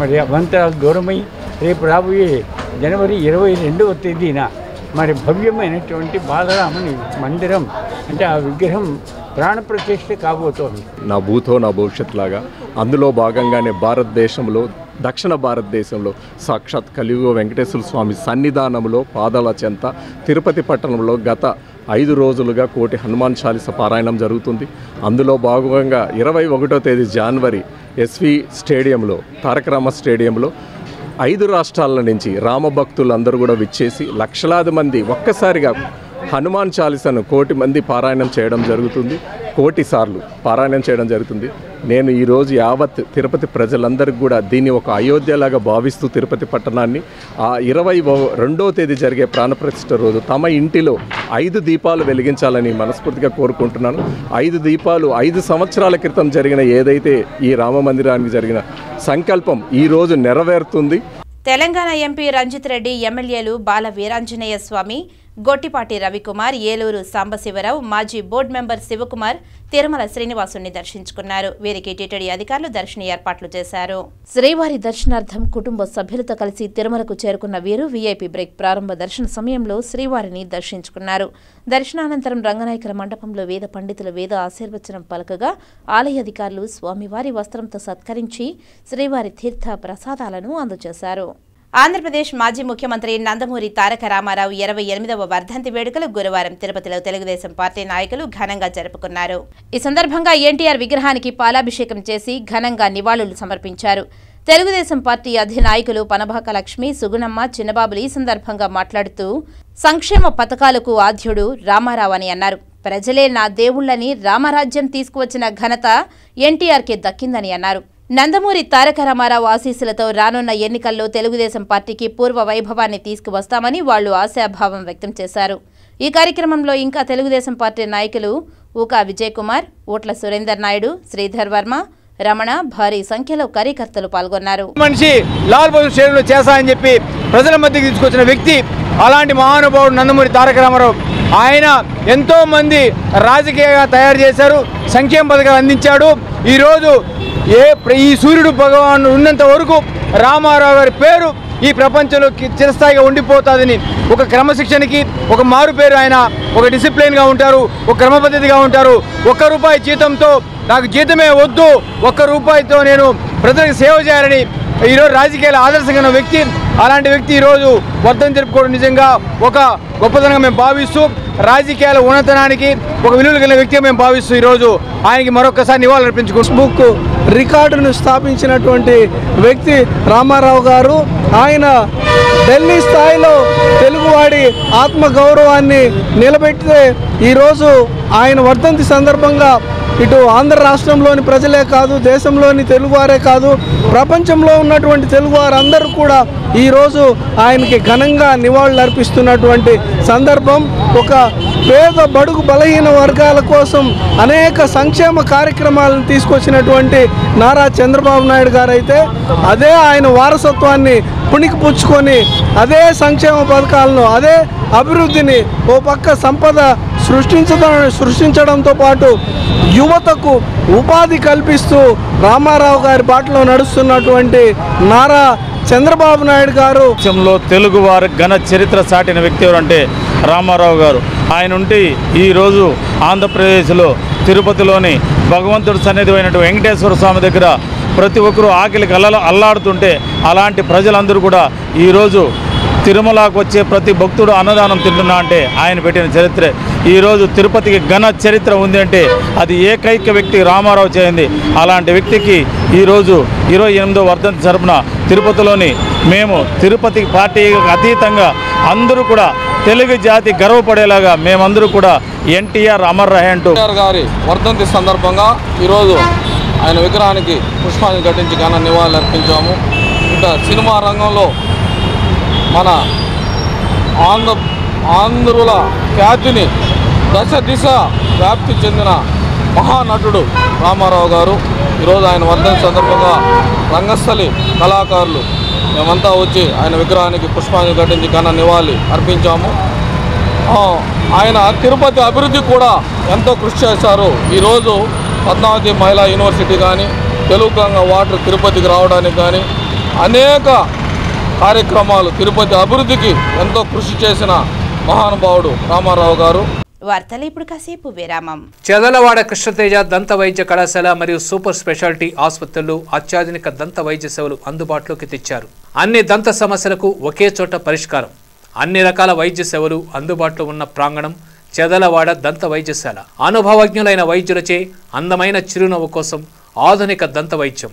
మరి అవాంతరాలు దూరమై రేపు రాబోయే జనవరి 22వ తేదీన మరి భవ్యమైనటువంటి బాలరాముని మందిరం అంటే ఆ విగ్రహం ప్రాణప్రతిష్ఠ కాబోతోంది. నా భూతో నా భవిష్యత్ లాగా అందులో భాగంగానే భారతదేశంలో దక్షిణ భారతదేశంలో సాక్షాత్ కలియుగ వెంకటేశ్వర స్వామి సన్నిధానంలో పాదాల చెంత తిరుపతి పట్టణంలో గత 5 రోజులుగా కోటి హనుమాన్ చాలీసా పారాయణం జరుగుతుంది. అందులో భాగంగా 21వ తేదీ జనవరి ఎస్వి స్టేడియంలో, తారక రామ స్టేడియంలో 5 రాష్ట్రాల నుంచి రామభక్తులందరూ కూడా విచ్చేసి లక్షలాది మంది ఒక్కసారిగా హనుమాన్ చాలీసాను 1 కోటి మంది పారాయణం చేయడం జరుగుతుంది. 1 కోటి సార్లు పారాయణం చేయడం జరుగుతుంది. నేను ఈరోజు యావత్ తిరుపతి ప్రజలందరికీ కూడా దీన్ని ఒక అయోధ్యలాగా భావిస్తూ తిరుపతి పట్టణాన్ని ఆ 22వ తేదీ జరిగే ప్రాణప్రతిష్ఠ రోజు తమ ఇంటిలో 5 దీపాలు వెలిగించాలని మనస్ఫూర్తిగా కోరుకుంటున్నాను. 5 దీపాలు 5 సంవత్సరాల క్రితం జరిగిన ఏదైతే ఈ రామ మందిరానికి జరిగిన సంకల్పం ఈరోజు నెరవేరుతుంది. తెలంగాణ ఎంపీ రంజిత్ రెడ్డి, ఎమ్మెల్యేలు బాల వీరాంజనేయ స్వామి, గొట్టిపాటి రవికుమార్, ఏలూరు సాంబశివరావు, మాజీ బోర్డు మెంబర్ శివకుమార్ తిరుమల శ్రీనివాసుని దర్శించుకున్నారు. వీరికి టీటీడీ అధికారులు దర్శన ఏర్పాట్లు చేశారు. శ్రీవారి దర్శనార్థం కుటుంబ సభ్యులతో కలిసి తిరుమలకు చేరుకున్న వీరు వీఐపీ బ్రేక్ ప్రారంభ దర్శన సమయంలో శ్రీవారిని దర్శించుకున్నారు. దర్శనానంతరం రంగనాయకుల మండపంలో వేద పండితులు వేద ఆశీర్వచనం పలకగా ఆలయ అధికారులు స్వామివారి వస్త్రంతో సత్కరించి శ్రీవారి తీర్థ ప్రసాదాలను అందజేశారు. ఆంధ్రప్రదేశ్ మాజీ ముఖ్యమంత్రి నందమూరి తారక రామారావు 28వ వర్ధంతి వేడుకలు గురువారం తిరుపతిలో తెలుగుదేశం పార్టీ నాయకులు ఘనంగా జరుపుకున్నారు. ఈ సందర్భంగా ఎన్టీఆర్ విగ్రహానికి పాలాభిషేకం చేసి ఘనంగా నివాళులు సమర్పించారు. తెలుగుదేశం పార్టీ అధినాయకులు పనబాక లక్ష్మి, సుగుణమ్మ, చిన్నబాబులు ఈ సందర్భంగా మాట్లాడుతూ సంక్షేమ పథకాలకు ఆద్యుడు రామారావు అని అన్నారు. ప్రజలే నా దేవుళ్లని రామరాజ్యం తీసుకువచ్చిన ఘనత ఎన్టీఆర్కే దక్కిందని అన్నారు. నందమూరి తారక రామారావు ఆశీస్సులతో రానున్న ఎన్నికల్లో తెలుగుదేశం పార్టీకి పూర్వ వైభవాన్ని తీసుకువస్తామని వాళ్లు ఆశాభావం వ్యక్తం చేశారు. ఈ కార్యక్రమంలో ఇంకా తెలుగుదేశం పార్టీ నాయకులు ఊకా విజయ్ కుమార్, ఊట్ల సురేందర్ నాయుడు, శ్రీధర్ వర్మ, రమణ భారీ సంఖ్యలో కార్యకర్తలు పాల్గొన్నారు. మనిషి లాల్ బహదూర్ స్టేడియంలో చేస్తానని చెప్పి ప్రజల మధ్యకి తీసుకొచ్చిన వ్యక్తి అలాంటి మహానుభావుడు నందమూరి తారక రామారావు. ఆయన ఎంతో మంది రాజకీయంగా తయారు చేశారు, సంక్షేమ పథకాలు అందించాడు. ఈరోజు ఈ సూర్యుడు భగవాన్ ఉన్నంత వరకు రామారావు గారి పేరు ఈ ప్రపంచంలో చిరస్థాయిగా ఉండిపోతుందని ఒక క్రమశిక్షణకి ఒక మారు పేరు. ఆయన ఒక డిసిప్లిన్గా ఉంటారు, ఒక క్రమపద్ధతిగా ఉంటారు. 1 రూపాయి జీతంతో నాకు జీతమే వద్దు, 1 రూపాయితో నేను ప్రజలకు సేవ చేయాలని ఈరోజు రాజకీయాల ఆదర్శంగా ఉన్న వ్యక్తి. అలాంటి వ్యక్తి ఈరోజు వర్ధంతి జరుపుకోవడం నిజంగా ఒక గొప్పతనంగా మేము భావిస్తూ, రాజకీయాల ఉన్నతనానికి ఒక విలువలు కలిగిన వ్యక్తిగా మేము భావిస్తూ ఈరోజు ఆయనకి మరొకసారి నివాళులు అర్పించుకుంటాం. బుక్ రికార్డును స్థాపించినటువంటి వ్యక్తి రామారావు గారు. ఆయన ఢిల్లీ స్థాయిలో తెలుగువాడి ఆత్మగౌరవాన్ని నిలబెట్టితే ఈరోజు ఆయన వర్ధంతి సందర్భంగా ఇటు ఆంధ్ర రాష్ట్రంలోని ప్రజలే కాదు, దేశంలోని తెలుగువారే కాదు, ప్రపంచంలో ఉన్నటువంటి తెలుగువారందరూ కూడా ఈరోజు ఆయనకి ఘనంగా నివాళులు అర్పిస్తున్నటువంటి సందర్భం. ఒక పేద బడుగు బలహీన వర్గాల కోసం అనేక సంక్షేమ కార్యక్రమాలను తీసుకొచ్చినటువంటి నారా చంద్రబాబు నాయుడు గారు అయితే అదే ఆయన వారసత్వాన్ని పుణికిపుచ్చుకొని అదే సంక్షేమ పథకాలను, అదే అభివృద్ధిని ఓ పక్క సంపద సృష్టించడంతో పాటు యువతకు ఉపాధి కల్పిస్తూ రామారావు గారి బాటలో నడుస్తున్నటువంటి నారా చంద్రబాబు నాయుడు గారు. దేశంలో తెలుగు వారి ఘన చరిత్ర సాటిన వ్యక్తి ఎవరంటే రామారావు గారు. ఆయన ఉండి ఈరోజు ఆంధ్రప్రదేశ్లో తిరుపతిలోని భగవంతుడి సన్నిధి అయినటువంటి వెంకటేశ్వర స్వామి దగ్గర ప్రతి ఒక్కరూ ఆకలికి అల్లాడుతుంటే అలాంటి ప్రజలందరూ కూడా ఈరోజు తిరుమలకు వచ్చే ప్రతి భక్తుడు అన్నదానం తింటున్నా అంటే ఆయన పెట్టిన చరిత్రే. ఈరోజు తిరుపతికి ఘన చరిత్ర ఉంది అంటే అది ఏకైక వ్యక్తి రామారావు చేయింది. అలాంటి వ్యక్తికి ఈరోజు 28వ వర్ధంతి జరుపున తిరుపతిలోని మేము తిరుపతి పార్టీకి అతీతంగా అందరూ కూడా తెలుగు జాతి గర్వపడేలాగా మేమందరూ కూడా ఎన్టీఆర్ అమర్ రహే అంటూ గారి వర్ధంతి సందర్భంగా ఈరోజు ఆయన విగ్రహానికి పుష్పాన్ని ఘటించి ఘన నివాళులు అర్పించాము. ఇంకా సినిమా రంగంలో మన ఆంధ్రుల ఖ్యాతిని దశ దిశ వ్యాప్తి చెందిన మహానటుడు రామారావు గారు. ఈరోజు ఆయన వర్ధంతి సందర్భంగా రంగస్థలి కళాకారులు మేమంతా వచ్చి ఆయన విగ్రహానికి పుష్పాన్ని ఘటించి ఘన నివాళి అర్పించాము. ఆయన తిరుపతి అభివృద్ధి కూడా ఎంతో కృషి చేశారు. ఈరోజు పద్మావతి మహిళా యూనివర్సిటీ కానీ, తెలుగు గంగ వాటర్ తిరుపతికి రావడానికి కానీ అనేక కార్యక్రమాలు తిరుపతి అభివృద్ధికి ఎంతో కృషి చేసిన మహానుభావుడు రామారావు గారు. వార్తలు ఇప్పుడు కాసేపు విరామం. చదలవాడ కృష్ణతేజ దంత వైద్య కళాశాల మరియు సూపర్ స్పెషాలిటీ ఆసుపత్రులు అత్యాధునిక దంత వైద్య సేవలు అందుబాటులోకి తెచ్చారు. అన్ని దంత సమస్యలకు ఒకే చోట పరిష్కారం. అన్ని రకాల వైద్య సేవలు అందుబాటులో ఉన్న ప్రాంగణం చదలవాడ దంత వైద్యశాల. అనుభవజ్ఞులైన వైద్యులచే అందమైన చిరునవ్వు కోసం ఆధునిక దంత వైద్యం,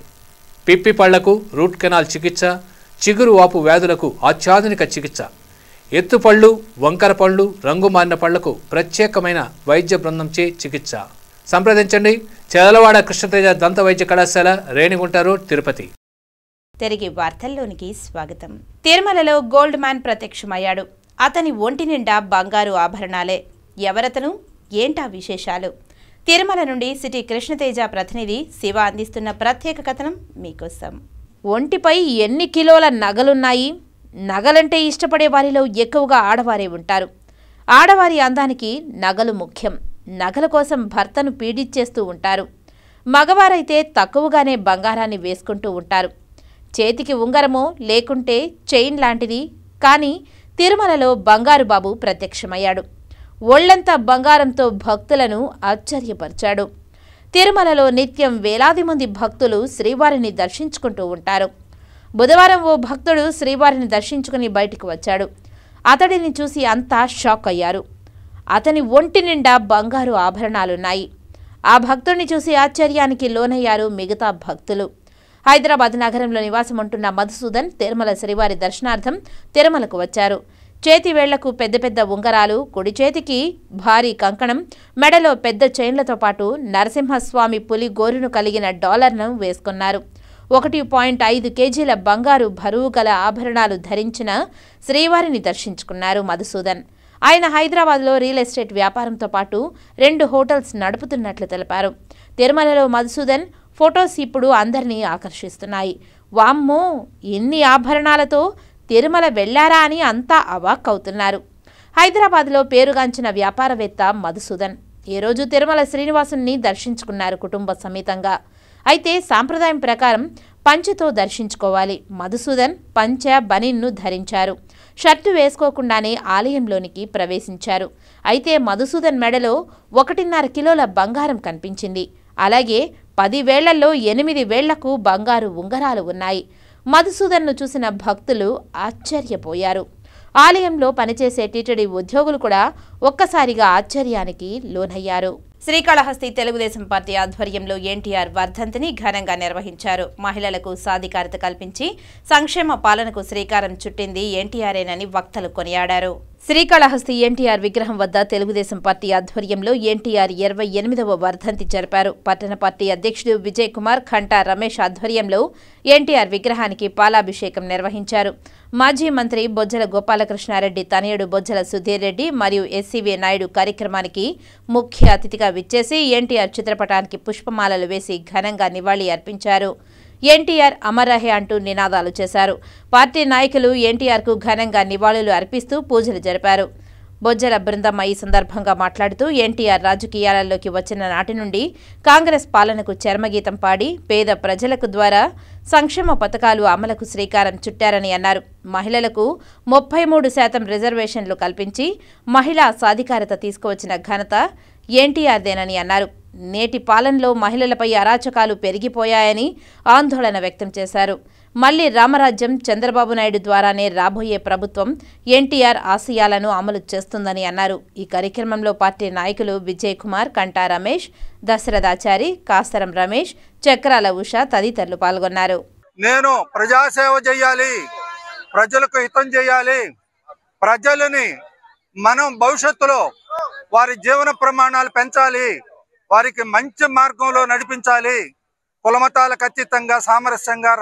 పిప్పి పళ్లకు రూట్ కెనాల్ చికిత్స, చిగురు వాపు వ్యాధులకు అత్యాధునిక చికిత్స, ఎత్తుపళ్ళు, వంకర పళ్ళు, రంగు మారిన పళ్లకు ప్రత్యేకమైన వైద్య బృందంచే చికిత్స. సంప్రదించండి చదలవాడ కృష్ణతేజ దంత వైద్య కళాశాల, రేణిగుంట రోడ్, తిరుపతి. తిరిగి వార్తల్లోనికి స్వాగతం. తిరుమలలో గోల్డ్ మ్యాన్ ప్రత్యక్షమయ్యాడు. అతని ఒంటి నిండా బంగారు ఆభరణాలే. ఎవరతను, ఏంటా విశేషాలు? తిరుమల నుండి సిటీ కృష్ణతేజ ప్రతినిధి శివ అందిస్తున్న ప్రత్యేక కథనం మీకోసం. ఒంటిపై ఎన్ని కిలోల నగలున్నాయి? నగలంటే ఇష్టపడే వారిలో ఎక్కువగా ఆడవారే ఉంటారు. ఆడవారి అందానికి నగలు ముఖ్యం. నగల కోసం భర్తను పీడిచ్చేస్తూ ఉంటారు. మగవారైతే తక్కువగానే బంగారాన్ని వేసుకుంటూ ఉంటారు. చేతికి ఉంగరమో లేకుంటే చైన్ లాంటిది. కానీ తిరుమలలో బంగారు బాబు ప్రత్యక్షమయ్యాడు. ఒళ్లంతా బంగారంతో భక్తులను ఆశ్చర్యపరిచాడు. తిరుమలలో నిత్యం వేలాది మంది భక్తులు శ్రీవారిని దర్శించుకుంటూ ఉంటారు. బుధవారం ఓ భక్తుడు శ్రీవారిని దర్శించుకుని బయటికి వచ్చాడు. అతడిని చూసి అంతా షాక్ అయ్యారు. అతని ఒంటి నిండా బంగారు ఆభరణాలున్నాయి. ఆ భక్తుడిని చూసి ఆశ్చర్యానికి లోనయ్యారు మిగతా భక్తులు. హైదరాబాద్ నగరంలో నివాసం ఉంటున్న మధుసూదన్ తిరుమల శ్రీవారి దర్శనార్థం తిరుమలకు వచ్చారు. చేతి వేళ్లకు పెద్ద పెద్ద ఉంగరాలు, కుడి చేతికి భారీ కంకణం, మెడలో పెద్ద చైన్లతో పాటు నరసింహస్వామి పులి గోరును కలిగిన డాలర్ను వేసుకున్నారు. 1.5 కేజీల బంగారు బరువు గల ఆభరణాలు ధరించిన శ్రీవారిని దర్శించుకున్నారు మధుసూదన్. ఆయన హైదరాబాద్లో రియల్ ఎస్టేట్ వ్యాపారంతో పాటు 2 హోటల్స్ నడుపుతున్నట్లు తెలిపారు. తిరుమలలో మధుసూదన్ ఫొటోస్ ఇప్పుడు అందరినీ ఆకర్షిస్తున్నాయి. వామ్మో, ఎన్ని ఆభరణాలతో తిరుమల వెళ్లారా అని అంతా అవాక్ అవుతున్నారు. హైదరాబాద్లో పేరుగాంచిన వ్యాపారవేత్త మధుసూదన్ ఈ రోజు తిరుమల శ్రీనివాసుని దర్శించుకున్నారు కుటుంబ సమేతంగా. అయితే సాంప్రదాయం ప్రకారం పంచెతో దర్శించుకోవాలి. మధుసూదన్ పంచ బనీన్ను ధరించారు. షర్టు వేసుకోకుండానే ఆలయంలోనికి ప్రవేశించారు. అయితే మధుసూదన్ మెడలో 1.5 కిలోల బంగారం కనిపించింది. అలాగే 10 వేళ్లలో 8 వేళ్లకు బంగారు ఉంగరాలు ఉన్నాయి. మధుసూదన్ను చూసిన భక్తులు ఆశ్చర్యపోయారు. ఆలయంలో పనిచేసే టీటీడీ ఉద్యోగులు కూడా ఒక్కసారిగా ఆశ్చర్యానికి లోనయ్యారు. శ్రీకాళహస్తి తెలుగుదేశం పార్టీ ఆధ్వర్యంలో ఎన్టీఆర్ వర్ధంతిని ఘనంగా నిర్వహించారు. మహిళలకు సాధికారత కల్పించి సంక్షేమ పాలనకు శ్రీకారం చుట్టింది ఎన్టీఆర్ఏనని వక్తలు కొనియాడారు. శ్రీకాళహస్తి ఎన్టీఆర్ విగ్రహం వద్ద తెలుగుదేశం పార్టీ ఆధ్వర్యంలో ఎన్టీఆర్ 28వ వర్ధంతి జరిపారు. పట్టణ పార్టీ అధ్యక్షుడు విజయ్ కుమార్, ఖంటా రమేష్ ఆధ్వర్యంలో ఎన్టీఆర్ విగ్రహానికి పాలాభిషేకం నిర్వహించారు. మాజీ మంత్రి బొజ్జల గోపాలకృష్ణారెడ్డి తనయుడు బొజ్జల సుధీర్ రెడ్డి మరియు ఎస్సీవీ నాయుడు కార్యక్రమానికి ముఖ్య అతిథిగా విచ్చేసి ఎన్టీఆర్ చిత్రపటానికి పుష్పమాలలు వేసి ఘనంగా నివాళి అర్పించారు. ఎన్టీఆర్ అమరహే అంటూ నినాదాలు చేశారు. పార్టీ నాయకులు ఎన్టీఆర్కు ఘనంగా నివాళులు అర్పిస్తూ పూజలు జరిపారు. బొజ్జల బృందమ్మ ఈ సందర్భంగా మాట్లాడుతూ ఎన్టీఆర్ రాజకీయాలలోకి వచ్చిన నాటి నుండి కాంగ్రెస్ పాలనకు చర్మగీతం పాడి పేద ప్రజలకు ద్వారా సంక్షేమ పథకాలు అమలుకు శ్రీకారం చుట్టారని అన్నారు. మహిళలకు 33% రిజర్వేషన్లు కల్పించి మహిళా సాధికారత తీసుకువచ్చిన ఘనత ఎన్టీఆర్దేనని అన్నారు. నేటి పాలనలో మహిళలపై అరాచకాలు పెరిగిపోయాయని ఆందోళన వ్యక్తం చేశారు. మళ్లీ రామరాజ్యం చంద్రబాబు నాయుడు ద్వారానే రాబోయే ప్రభుత్వం ఎన్టీఆర్ ఆశయాలను అమలు చేస్తుందని అన్నారు. ఈ కార్యక్రమంలో పార్టీ నాయకులు విజయ్ కుమార్, కంటా రమేష్, దశరథాచారి, కాస్తరం రమేష్, చక్రాల ఉష తదితరులు పాల్గొన్నారు. నేను ప్రజాసేవ చేయాలి, ప్రజలకు హితం చేయాలి, ప్రజలని మనం భవిష్యత్తులో వారి జీవన ప్రమాణాలు పెంచాలి, వారికి మంచి మార్గంలో నడిపించాలి, కులమతాలకు అతీతంగా సామరస్యంగా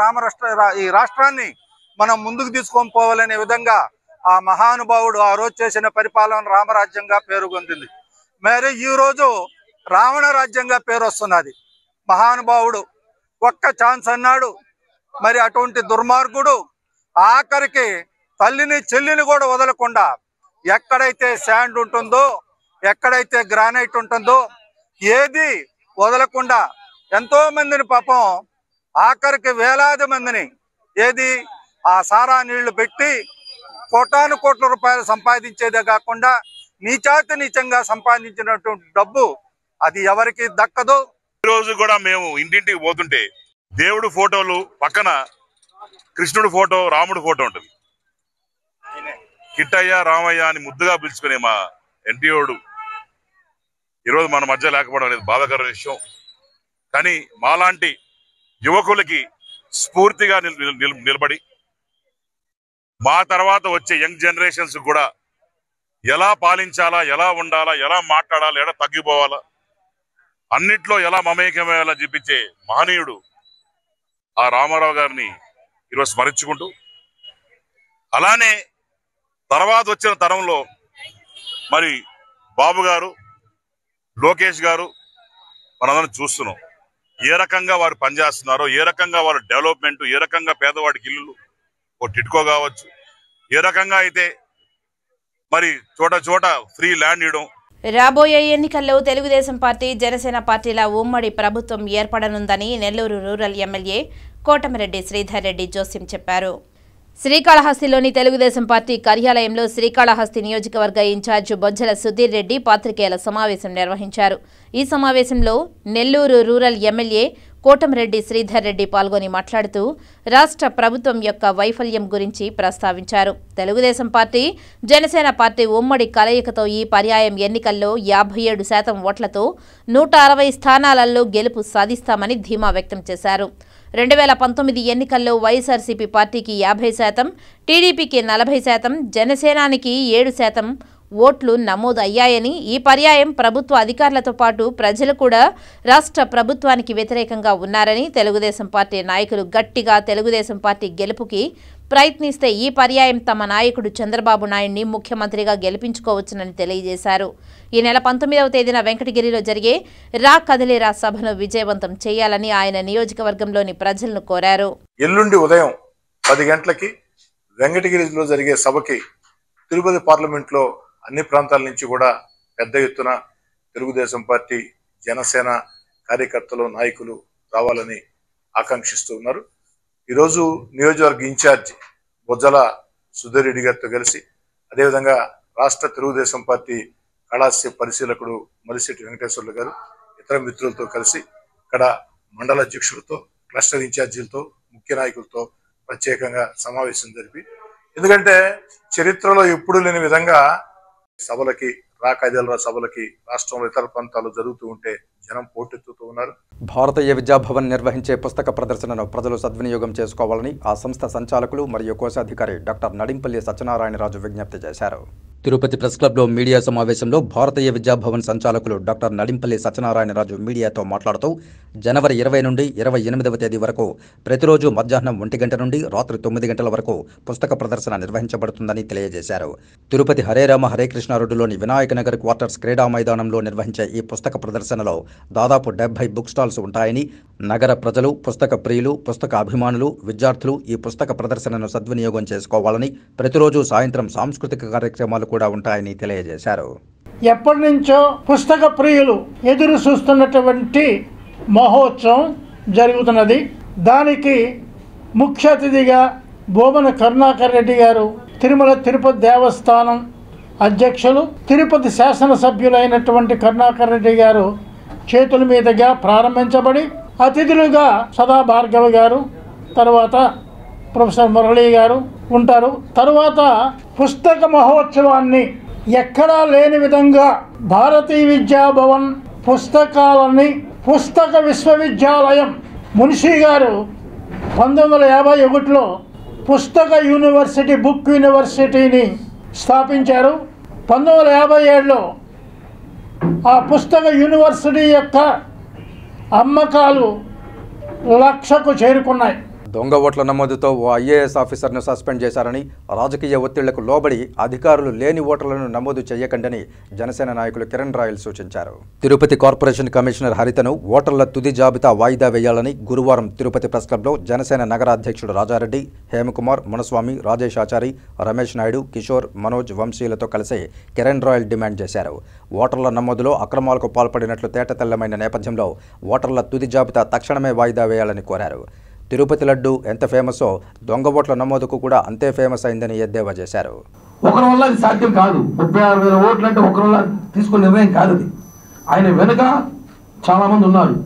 ఈ రాష్ట్రాన్ని మనం ముందుకు తీసుకొని పోవాలనే విధంగా ఆ మహానుభావుడు ఆ రోజు చేసిన పరిపాలన రామరాజ్యంగా పేరుగొందింది. మరి ఈ రోజు రావణ రాజ్యంగా పేరు వస్తున్నది. మహానుభావుడు ఒక్క ఛాన్స్ అన్నాడు. మరి అటువంటి దుర్మార్గుడు ఆఖరికి తల్లిని చెల్లిని కూడా వదలకుండా ఎక్కడైతే శాండ్ ఉంటుందో, ఎక్కడైతే గ్రానైట్ ఉంటుందో ఏది వదలకుండా ఎంతో మందిని పాపం ఆఖరికి వేలాది మందిని ఏది ఆ సారా నీళ్లు పెట్టి కోటాను కోట్ల రూపాయలు సంపాదించేదే కాకుండా నీచాతి నీచంగా సంపాదించినటువంటి డబ్బు అది ఎవరికి దక్కదు. ఈ రోజు కూడా మేము ఇంటింటికి పోతుంటే దేవుడు ఫోటోలు పక్కన కృష్ణుడు ఫోటో, రాముడు ఫోటో ఉంటుంది. కిట్టయ్య, రామయ్య అని ముద్దుగా పిలుచుకునే మా ఎన్టీఓడు ఈరోజు మన మధ్య లేకపోవడం అనేది బాధాకరమైన విషయం. కానీ మాలాంటి యువకులకి స్ఫూర్తిగా నిలబడి మా తర్వాత వచ్చే యంగ్ జనరేషన్స్ కూడా ఎలా పాలించాలా, ఎలా ఉండాలా, ఎలా మాట్లాడాలా, ఎలా తగ్గిపోవాలా, అన్నిట్లో ఎలా మమేకమేలా చూపించే మహనీయుడు ఆ రామారావు గారిని ఈరోజు స్మరించుకుంటూ, అలానే తర్వాత వచ్చిన తరంలో మరి బాబు గారు, లోకేష్ గారు మనందరం చూస్తున్నాం. ఏ రకంగా వారు పనిచేస్తున్నారో, ఏ రకంగా వారు డెవలప్మెంట్, ఏ రకంగా పేదవాడికి ఇల్లు ఓ టిట్కో కావచ్చు, ఏ రకంగా అయితే మరి చోట చోట ఫ్రీ ల్యాండ్ ఇవ్వడం. రాబోయే ఎన్నికల్లో తెలుగుదేశం పార్టీ, జనసేన పార్టీల ఉమ్మడి ప్రభుత్వం ఏర్పడనుందని నెల్లూరు రూరల్ ఎమ్మెల్యే కోటమిరెడ్డి శ్రీధర్ రెడ్డి జోస్యం చెప్పారు. శ్రీకాళహస్తిలోని తెలుగుదేశం పార్టీ కార్యాలయంలో శ్రీకాళహస్తి నియోజకవర్గ ఇన్ఛార్జ్ బొజ్జల సుధీర్ రెడ్డి పాత్రికేయుల సమావేశం నిర్వహించారు. ఈ సమావేశంలో నెల్లూరు రూరల్ ఎమ్మెల్యే కోటమిరెడ్డి శ్రీధర్ రెడ్డి పాల్గొని మాట్లాడుతూ రాష్ట్ర ప్రభుత్వం యొక్క వైఫల్యం గురించి ప్రస్తావించారు. తెలుగుదేశం పార్టీ, జనసేన పార్టీ ఉమ్మడి కలయికతో ఈ పర్యాయం ఎన్నికల్లో 57% ఓట్లతో 160 స్థానాలలో గెలుపు సాధిస్తామని ధీమా వ్యక్తం చేశారు. 2019 ఎన్నికల్లో వైఎస్ఆర్సీపీ పార్టీకి 50%, టీడీపీకి 40%, జనసేనానికి 7% ఓట్లు నమోదు అయ్యాయని, ఈ పర్యాయం ప్రభుత్వ అధికారులతో పాటు ప్రజలు కూడా రాష్ట్ర ప్రభుత్వానికి వ్యతిరేకంగా ఉన్నారని, తెలుగుదేశం పార్టీ నాయకులు గట్టిగా తెలుగుదేశం పార్టీ గెలుపుకి ప్రయత్నిస్తే ఈ పర్యాయం తమ నాయకుడు చంద్రబాబు నాయుడిని ముఖ్యమంత్రిగా గెలిపించుకోవచ్చునని తెలియజేశారు. ఈ నెల 19వ తేదీన వెంకటగిరిలో జరిగే రా కదిలేరా సభను విజయవంతం చేయాలని ఆయన నియోజకవర్గంలోని ప్రజలను కోరారు. ఎల్లుండి ఉదయం 10 గంటలకి వెంకటగిరిలో జరిగే సభకి తిరుపతి పార్లమెంట్లో అన్ని ప్రాంతాల నుంచి కూడా పెద్ద ఎత్తున తెలుగుదేశం పార్టీ, జనసేన కార్యకర్తలు, నాయకులు రావాలని ఆకాంక్షిస్తూ ఉన్నారు. ఈరోజు నియోజకవర్గ ఇన్ఛార్జ్ బొజ్జల సుధీర్ రెడ్డి గారితో కలిసి, అదేవిధంగా రాష్ట్ర తెలుగుదేశం పార్టీ కళాశాల పరిశీలకుడు మలిశెట్టి వెంకటేశ్వర్లు గారు ఇతర మిత్రులతో కలిసి ఇక్కడ మండల అధ్యక్షులతో, క్లస్టర్ ఇన్ఛార్జీలతో, ముఖ్య నాయకులతో ప్రత్యేకంగా సమావేశం జరిపి, ఎందుకంటే చరిత్రలో ఎప్పుడు లేని విధంగా సభలకి, రాకైదేళ్ల సభలకి రాష్ట్రంలో ఇతర ప్రాంతాలు జరుగుతూ ఉంటే జనం పోటెత్తుతూ ఉన్నారు. భారతీయ విద్యాభవన్ నిర్వహించే పుస్తక ప్రదర్శనను ప్రజలు సద్వినియోగం చేసుకోవాలని ఆ సంస్థ సంచాలకులు మరియు కోశాధికారి డాక్టర్ నడింపల్లి సత్యనారాయణరాజు విజ్ఞప్తి చేశారు. తిరుపతి ప్రెస్ క్లబ్లో మీడియా సమావేశంలో భారతీయ విద్యాభవన్ సంచాలకులు డాక్టర్ నడింపల్లి సత్యనారాయణరాజు మీడియాతో మాట్లాడుతూ జనవరి 20 నుండి 28వ తేదీ వరకు ప్రతిరోజు మధ్యాహ్నం 1 గంట నుండి రాత్రి 9 గంటల వరకు పుస్తక ప్రదర్శన నిర్వహించబడుతుందని తెలియజేశారు. తిరుపతి హరేరామ హరేకృష్ణ రోడ్డులోని వినాయక నగర్ క్వార్టర్స్ క్రీడా మైదానంలో నిర్వహించే ఈ పుస్తక ప్రదర్శనలో దాదాపు 70 బుక్ స్టాల్స్ ఉంటాయని, నగర ప్రజలు, పుస్తక ప్రియులు, పుస్తక అభిమానులు, విద్యార్థులు ఈ పుస్తక ప్రదర్శనను సద్వినియోగం చేసుకోవాలని, ప్రతిరోజు సాయంత్రం సాంస్కృతిక కార్యక్రమాలు కూడా ఉంటాయని తెలియజేశారు. ఎప్పటి నుంచో పుస్తక ప్రియులు ఎదురు చూస్తున్నటువంటి మహోత్సవం జరుగుతున్నది. దానికి ముఖ్య అతిథిగా బోమన కరుణాకర్ రెడ్డి గారు, తిరుమల తిరుపతి దేవస్థానం అధ్యక్షులు, తిరుపతి శాసనసభ్యులైనటువంటి కరుణాకర్ రెడ్డి గారు చేతుల మీదుగా ప్రారంభించబడి, అతిథులుగా సదా భార్గవి గారు, తర్వాత ప్రొఫెసర్ మురళీ గారు ఉంటారు. తరువాత పుస్తక మహోత్సవాన్ని ఎక్కడా లేని విధంగా భారతీయ విద్యాభవన్ పుస్తకాలని పుస్తక విశ్వవిద్యాలయం మున్షీ గారు 1951లో పుస్తక యూనివర్సిటీ, బుక్ యూనివర్సిటీని స్థాపించారు. 1957లో ఆ పుస్తక యూనివర్సిటీ యొక్క అమ్మకాలు 1,00,000కు చేరుకున్నాయి. దొంగ ఓట్ల నమోదుతో ఓ ఐఏఎస్ ఆఫీసర్ను సస్పెండ్ చేశారని, రాజకీయ ఒత్తిళ్లకు లోబడి అధికారులు లేని ఓటర్లను నమోదు చేయకండని జనసేన నాయకులు కిరణ్ రాయల్ సూచించారు. తిరుపతి కార్పొరేషన్ కమిషనర్ హరితను ఓటర్ల తుది జాబితా వాయిదా వేయాలని గురువారం తిరుపతి ప్రెస్ క్లబ్లో జనసేన నగర అధ్యక్షుడు రాజారెడ్డి, హేమకుమార్, మునస్వామి, రాజేష్ ఆచారి, రమేష్ నాయుడు, కిషోర్, మనోజ్, వంశీలతో కలిసి కిరణ్ రాయల్ డిమాండ్ చేశారు. ఓటర్ల నమోదులో అక్రమాలకు పాల్పడినట్లు తేటతెల్లమైన నేపథ్యంలో ఓటర్ల తుది జాబితా తక్షణమే వాయిదా వేయాలని కోరారు. తిరుపతి లడ్డు ఎంత ఫేమసో దొంగ ఓట్ల నమోదుకు కూడా అంతే ఫేమస్ అయిందని ఎద్దేవా చేశారు. ఒకరి వల్ల అది సాధ్యం కాదు. 36,000 ఓట్లు అంటే ఒకరి వల్ల తీసుకునే నిర్ణయం కాదు అది. ఆయన వెనుక చాలామంది ఉన్నారు.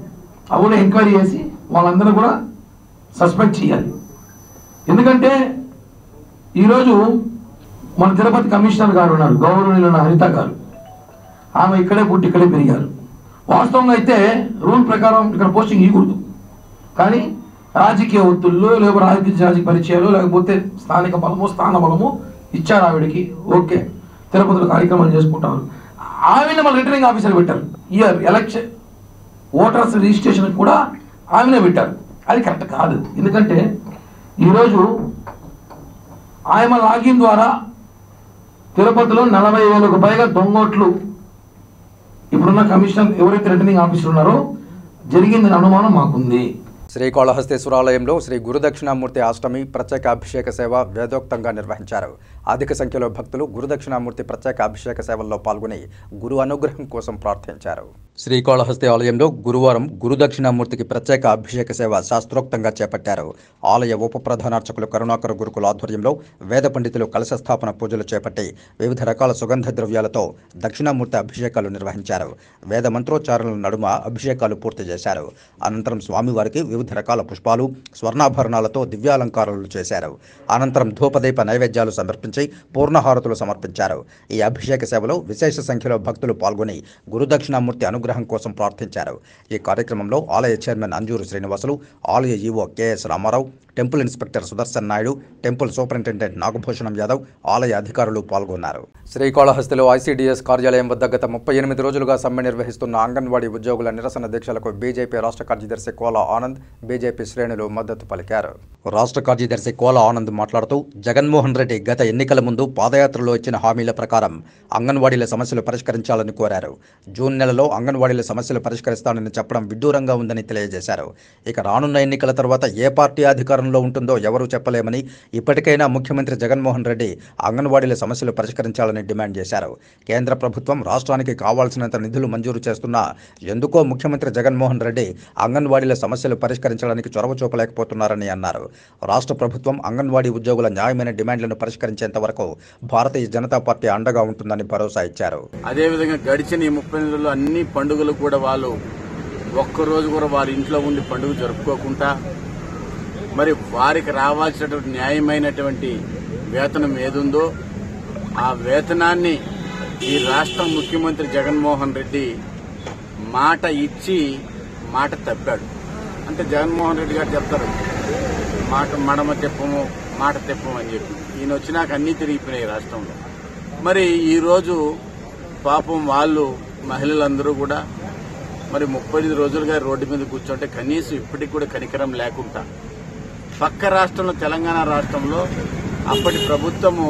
అవును, ఎంక్వైరీ చేసి వాళ్ళందరూ కూడా సస్పెండ్ చేయాలి. ఎందుకంటే ఈరోజు మన తిరుపతి కమిషనర్ గారు ఉన్నారు, గౌరవనీయులైన హరిత గారు. ఆమె ఇక్కడే పుట్టి ఇక్కడే పెరిగారు. వాస్తవంగా అయితే రూల్ ప్రకారం ఇక్కడ పోస్టింగ్ ఇవ్వకూడదు. కానీ రాజకీయ ఒత్తుల్లో, లేకపోతే రాజకీయ పరిచయాలు, లేకపోతే స్థానిక బలము, స్థాన బలము ఇచ్చారు ఆవిడకి. ఓకే, తిరుపతిలో కార్యక్రమాలు చేసుకుంటారు. ఆమెను మన రిటర్నింగ్ ఆఫీసర్ పెట్టారు. ఇయర్ ఎలక్షన్ ఓటర్స్ రిజిస్ట్రేషన్ కూడా ఆమెనే పెట్టారు. అది కరెక్ట్ కాదు. ఎందుకంటే ఈరోజు ఆమె లాగిన్ ద్వారా తిరుపతిలో 40,000కు పైగా దొంగోట్లు ఇప్పుడున్న కమిషనర్ ఎవరైతే రిటర్నింగ్ ఆఫీసర్ ఉన్నారో జరిగిందని అనుమానం మాకుంది. శ్రీకాళహస్తీశ్వరాలయంలో శ్రీ గురుదక్షిణామూర్తి అష్టమి ప్రత్యేక అభిషేక సేవ వేదోక్తంగా నిర్వహించారు. అధిక సంఖ్యలో భక్తులు గురుదక్షిణామూర్తి ప్రత్యేక అభిషేక సేవల్లో పాల్గొని గురు అనుగ్రహం కోసం ప్రార్థించారు. శ్రీకాళహస్తి ఆలయంలో గురువారం గురుదక్షిణామూర్తికి ప్రత్యేక అభిషేక సేవ శాస్త్రోక్తంగా చేపట్టారు. ఆలయ ఉప ప్రధానార్చకులు కరుణాకర గురుకుల ఆధ్వర్యంలో వేద పండితులు కలశ స్థాపన పూజలు చేపట్టి వివిధ రకాల సుగంధ ద్రవ్యాలతో దక్షిణామూర్తి అభిషేకాలు నిర్వహించారు. వేద మంత్రోచ్చారణల నడుమ అభిషేకాలు పూర్తి చేశారు. అనంతరం స్వామివారికి వివిధ రకాల పుష్పాలు, స్వర్ణాభరణాలతో దివ్యాలంకారాలు చేశారు. అనంతరం ధూపదీప నైవేద్యాలు సమర్పించి పూర్ణహారతులు సమర్పించారు. ఈ అభిషేక సేవలో విశేష సంఖ్యలో భక్తులు పాల్గొని గురుదక్షిణామూర్తి అనుగ్రహం కోసం ప్రార్థించారు. ఈ కార్యక్రమంలో ఆలయ చైర్మన్ అంజూరు శ్రీనివాసులు, ఆలయ EO KS Ramarao, temple inspector Sudarshan Naidu, temple superintendent Nagabhushanam Yadav, ఆలయ అధికారులు పాల్గొన్నారు. శ్రీకాళహస్తిలో ఐసీడీఎస్ కార్యాలయం వద్ద గత 38 రోజులుగా సమ్మె నిర్వహిస్తున్న అంగన్వాడీ ఉద్యోగుల నిరసన దీక్షలకు బీజేపీ రాష్ట్ర కార్యదర్శి కోలా ఆనంద్, బీజేపీ శ్రేణులు మద్దతు పలికారు. రాష్ట్ర కార్యదర్శి కోలా ఆనంద్ మాట్లాడుతూ జగన్మోహన్ రెడ్డి గత ఎన్నికల ముందు పాదయాత్రలో ఇచ్చిన హామీల ప్రకారం అంగన్వాడీల సమస్యలు పరిష్కరించాలని కోరారు. జూన్ నెలలో అంగన్వాడీల సమస్యలు పరిష్కరిస్తానని చెప్పడం విడ్డూరంగా ఉందని తెలియజేశారు. ఇక రానున్న ఎన్నికల తర్వాత ఏ పార్టీ అధికారంలో ఉంటుందో ఎవరూ చెప్పలేమని, ఇప్పటికైనా ముఖ్యమంత్రి జగన్మోహన్ రెడ్డి అంగన్వాడీల సమస్యలు పరిష్కరించాలని డిమాండ్ చేశారు. కేంద్ర ప్రభుత్వం రాష్ట్రానికి కావాల్సినంత నిధులు మంజూరు చేస్తున్నా ఎందుకో ముఖ్యమంత్రి జగన్మోహన్ రెడ్డి అంగన్వాడీల సమస్యలు పరిష్కరించడానికి చొరవ చూపలేకపోతున్నారని అన్నారు. రాష్ట్ర ప్రభుత్వం అంగన్వాడీ ఉద్యోగుల న్యాయమైన డిమాండ్లను పరిష్కరించేంత వరకు భారతీయ జనతా పార్టీ అండగా ఉంటుందని భరోసా ఇచ్చారు. అదేవిధంగా గడిచిన ఈ 30 నెలల్లో అన్ని పండుగలు కూడా వాళ్ళు ఒక్కరోజు కూడా వారి ఇంట్లో ఉండి పండుగ జరుపుకోకుండా మరి వారికి రావాల్సినటువంటి న్యాయమైనటువంటి వేతనం ఏదుందో ఆ వేతనాన్ని ఈ రాష్ట్ర ముఖ్యమంత్రి జగన్మోహన్ రెడ్డి మాట ఇచ్చి మాట తప్పాడు. అంటే జగన్మోహన్ రెడ్డి గారు చెప్తారు మాట మడమ తెప్పము మాట తెప్పము అని చెప్పి. ఈయన వచ్చినాక అన్నీ తిరిగిపోయినాయి రాష్ట్రంలో. మరి ఈరోజు పాపం వాళ్ళు మహిళలందరూ కూడా మరి 35 రోజులుగా రోడ్డు మీద కూర్చుంటే కనీసం ఇప్పటికి కూడా కనికరం లేకుండా పక్క రాష్ట్రంలో తెలంగాణ రాష్ట్రంలో అప్పటి ప్రభుత్వము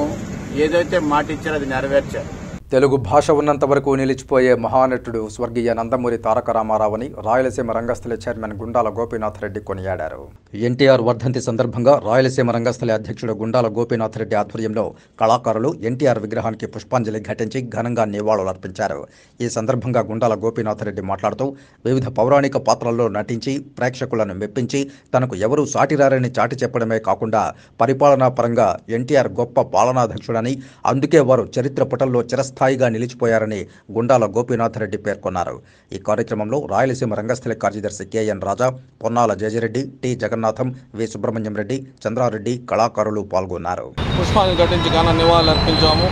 ఏదైతే మాట ఇచ్చారో అది నెరవేర్చారు. తెలుగు భాష ఉన్నంత వరకు నిలిచిపోయే మహానటుడు స్వర్గీయ నందమూరి తారక రామారావు అని రాయలసీమ రంగస్థలి చైర్మన్ గుండాల గోపీనాథ్ రెడ్డి కొనియాడారు. ఎన్టీఆర్ వర్ధంతి సందర్భంగా రాయలసీమ రంగస్థలి అధ్యక్షుడు గుండాల గోపీనాథ్ రెడ్డి ఆధ్వర్యంలో కళాకారులు ఎన్టీఆర్ విగ్రహానికి పుష్పాంజలి ఘటించి ఘనంగా నివాళులర్పించారు. ఈ సందర్భంగా గుండాల గోపీనాథ్ రెడ్డి మాట్లాడుతూ వివిధ పౌరాణిక పాత్రల్లో నటించి ప్రేక్షకులను మెప్పించి తనకు ఎవరూ సాటిరారని చాటి చెప్పడమే కాకుండా పరిపాలనా పరంగా ఎన్టీఆర్ గొప్ప పాలనాధ్యక్షుడని అందుకే వారు చరిత్ర పుటల్లో చిరస్థాయిగా నిలిచిపోయారని గుండాల గోపీనాథ్ రెడ్డి పేర్కొన్నారు. ఈ కార్యక్రమంలో రాయలసీమ రంగస్థలి కార్యదర్శి కెఎన్ రాజా, పొన్నాల జయజిరెడ్డి, టి జగన్నాథం, వి సుబ్రహ్మణ్యం రెడ్డి, చంద్రారెడ్డి తదితరులు పాల్గొన్నారు. పుష్పాన్ని ఘటించి ఘన నివాళులు అర్పించాము.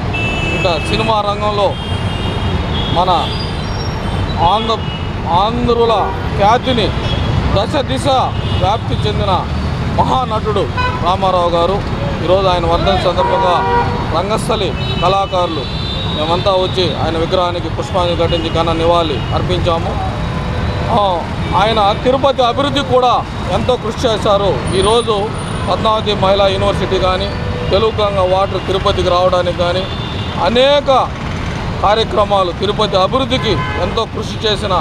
ఇంకా సినిమా రంగంలో మన ఆంధ్రుల ఖ్యాతిని దశ దిశ వ్యాప్తి చెందిన మహానటుడు రామారావు గారు. ఈరోజు ఆయన వర్ధంతి సందర్భంగా రంగస్థలి కళాకారులు మేమంతా వచ్చి ఆయన విగ్రహానికి పుష్పాన్ని ఘటించి ఘన నివాళి అర్పించాము. ఆయన తిరుపతి అభివృద్ధి కూడా ఎంతో కృషి చేశారు. ఈరోజు పద్మావతి మహిళా యూనివర్సిటీ కానీ, తెలుగు వాటర్ తిరుపతికి రావడానికి కానీ అనేక కార్యక్రమాలు తిరుపతి అభివృద్ధికి ఎంతో కృషి చేసిన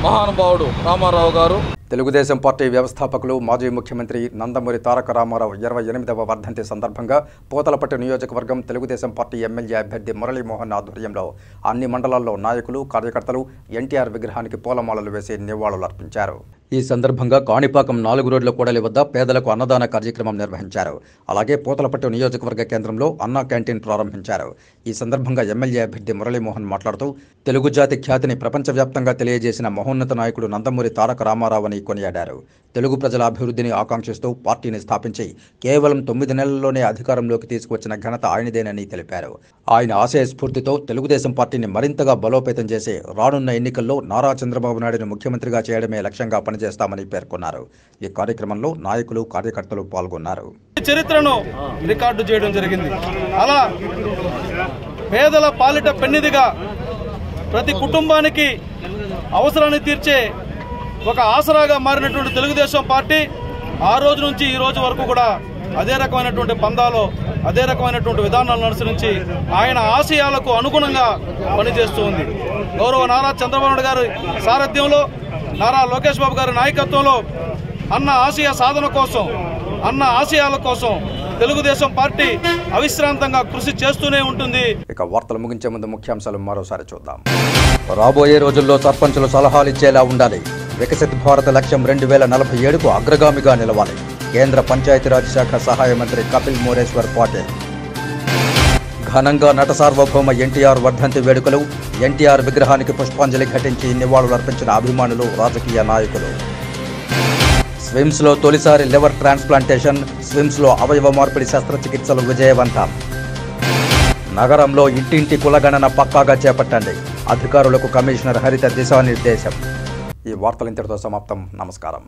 మహానుభావుడు రామారావు గారు. తెలుగుదేశం పార్టీ వ్యవస్థాపకులు మాజీ ముఖ్యమంత్రి నందమూరి తారక రామారావు 28వ వర్ధంతి సందర్భంగా పోతలపట్టు నియోజకవర్గం తెలుగుదేశం పార్టీ ఎమ్మెల్యే అభ్యర్థి మురళీమోహన్ ఆధ్వర్యంలో అన్ని మండలాల్లో నాయకులు, కార్యకర్తలు ఎన్టీఆర్ విగ్రహానికి పూలమాలలు వేసి నివాళులర్పించారు. ఈ సందర్భంగా కాణిపాకం 4 రోడ్ల కూడలి వద్ద పేదలకు అన్నదాన కార్యక్రమం నిర్వహించారు. అలాగే పోతలపట్టు నియోజకవర్గ కేంద్రంలో అన్నా క్యాంటీన్ ప్రారంభించారు. ఈ సందర్భంగా ఎమ్మెల్యే అభ్యర్థి మురళీమోహన్ మాట్లాడుతూ తెలుగు జాతి ఖ్యాతిని ప్రపంచవ్యాప్తంగా తెలియజేసిన మహోన్నత నాయకుడు నందమూరి తారక రామారావు అని కొనియాడారు. తెలుగు ప్రజల అభివృద్ధిని ఆకాంక్షిస్తూ పార్టీని స్థాపించి కేవలం 9 నెలల్లోనే అధికారంలోకి తీసుకువచ్చిన ఘనత ఆయనదేనని తెలిపారు. ఆయన ఆశయ స్ఫూర్తితో తెలుగుదేశం పార్టీని మరింతగా బలోపేతం చేసి రానున్న ఎన్నికల్లో నారా చంద్రబాబు నాయుడును ముఖ్యమంత్రిగా చేయడమే లక్ష్యంగా పనిచేస్తామని పేర్కొన్నారు. ఈ కార్యక్రమంలో నాయకులు, కార్యకర్తలు పాల్గొన్నారు. చరిత్రను రికార్డు చేయడం జరిగింది. అలా పేదల పాలిట పెన్నిదిగా ప్రతి కుటుంబానికి అవసరాన్ని తీర్చే ఒక ఆసరాగా మారినటువంటి తెలుగుదేశం పార్టీ ఆ రోజు నుంచి ఈ రోజు వరకు కూడా అదే రకమైనటువంటి పందాలో అదే రకమైనటువంటి విధానాలను అనుసరించి ఆయన ఆశయాలకు అనుగుణంగా పనిచేస్తూ ఉంది. గౌరవ నారా చంద్రబాబు నాయుడు గారి సారథ్యంలో, నారా లోకేష్ బాబు గారి నాయకత్వంలో అన్న ఆశయ సాధన కోసం, అన్న ఆశయాల కోసం తెలుగుదేశం పార్టీ అవిశ్రాంతంగా కృషి చేస్తూనే ఉంటుంది. ఇక వార్తలు ముగించే ముందు ముఖ్యాంశాలు మరోసారి చూద్దాం. రాబోయే రోజుల్లో సర్పంచులు సలహాలు ఇచ్చేలా ఉండాలి. వికసిత్ భారత లక్ష్యం 2047కు అగ్రగామిగా నిలవాలి. కేంద్ర పంచాయతీరాజ్ శాఖ సహాయ మంత్రి కపిల్ మోరేశ్వర్ పాటిల్. ఘనంగా నట సార్వభౌమ ఎన్టీఆర్ వర్ధంతి వేడుకలు. ఎన్టీఆర్ విగ్రహానికి పుష్పాంజలి ఘటించి నివాళులర్పించిన అభిమానులు, రాజకీయ నాయకులు. స్విమ్స్లో తొలిసారి లివర్ ట్రాన్స్ప్లాంటేషన్. స్విమ్స్లో అవయవ మార్పిడి శస్త్రచికిత్సలు విజయవంతం. నగరంలో ఇంటింటి కులగణన పక్కాగా చేపట్టండి. అధికారులకు కమిషనర్ హరిత దిశానిర్దేశం. ఈ వార్తలు ఇంతటితో సమాప్తం. నమస్కారం.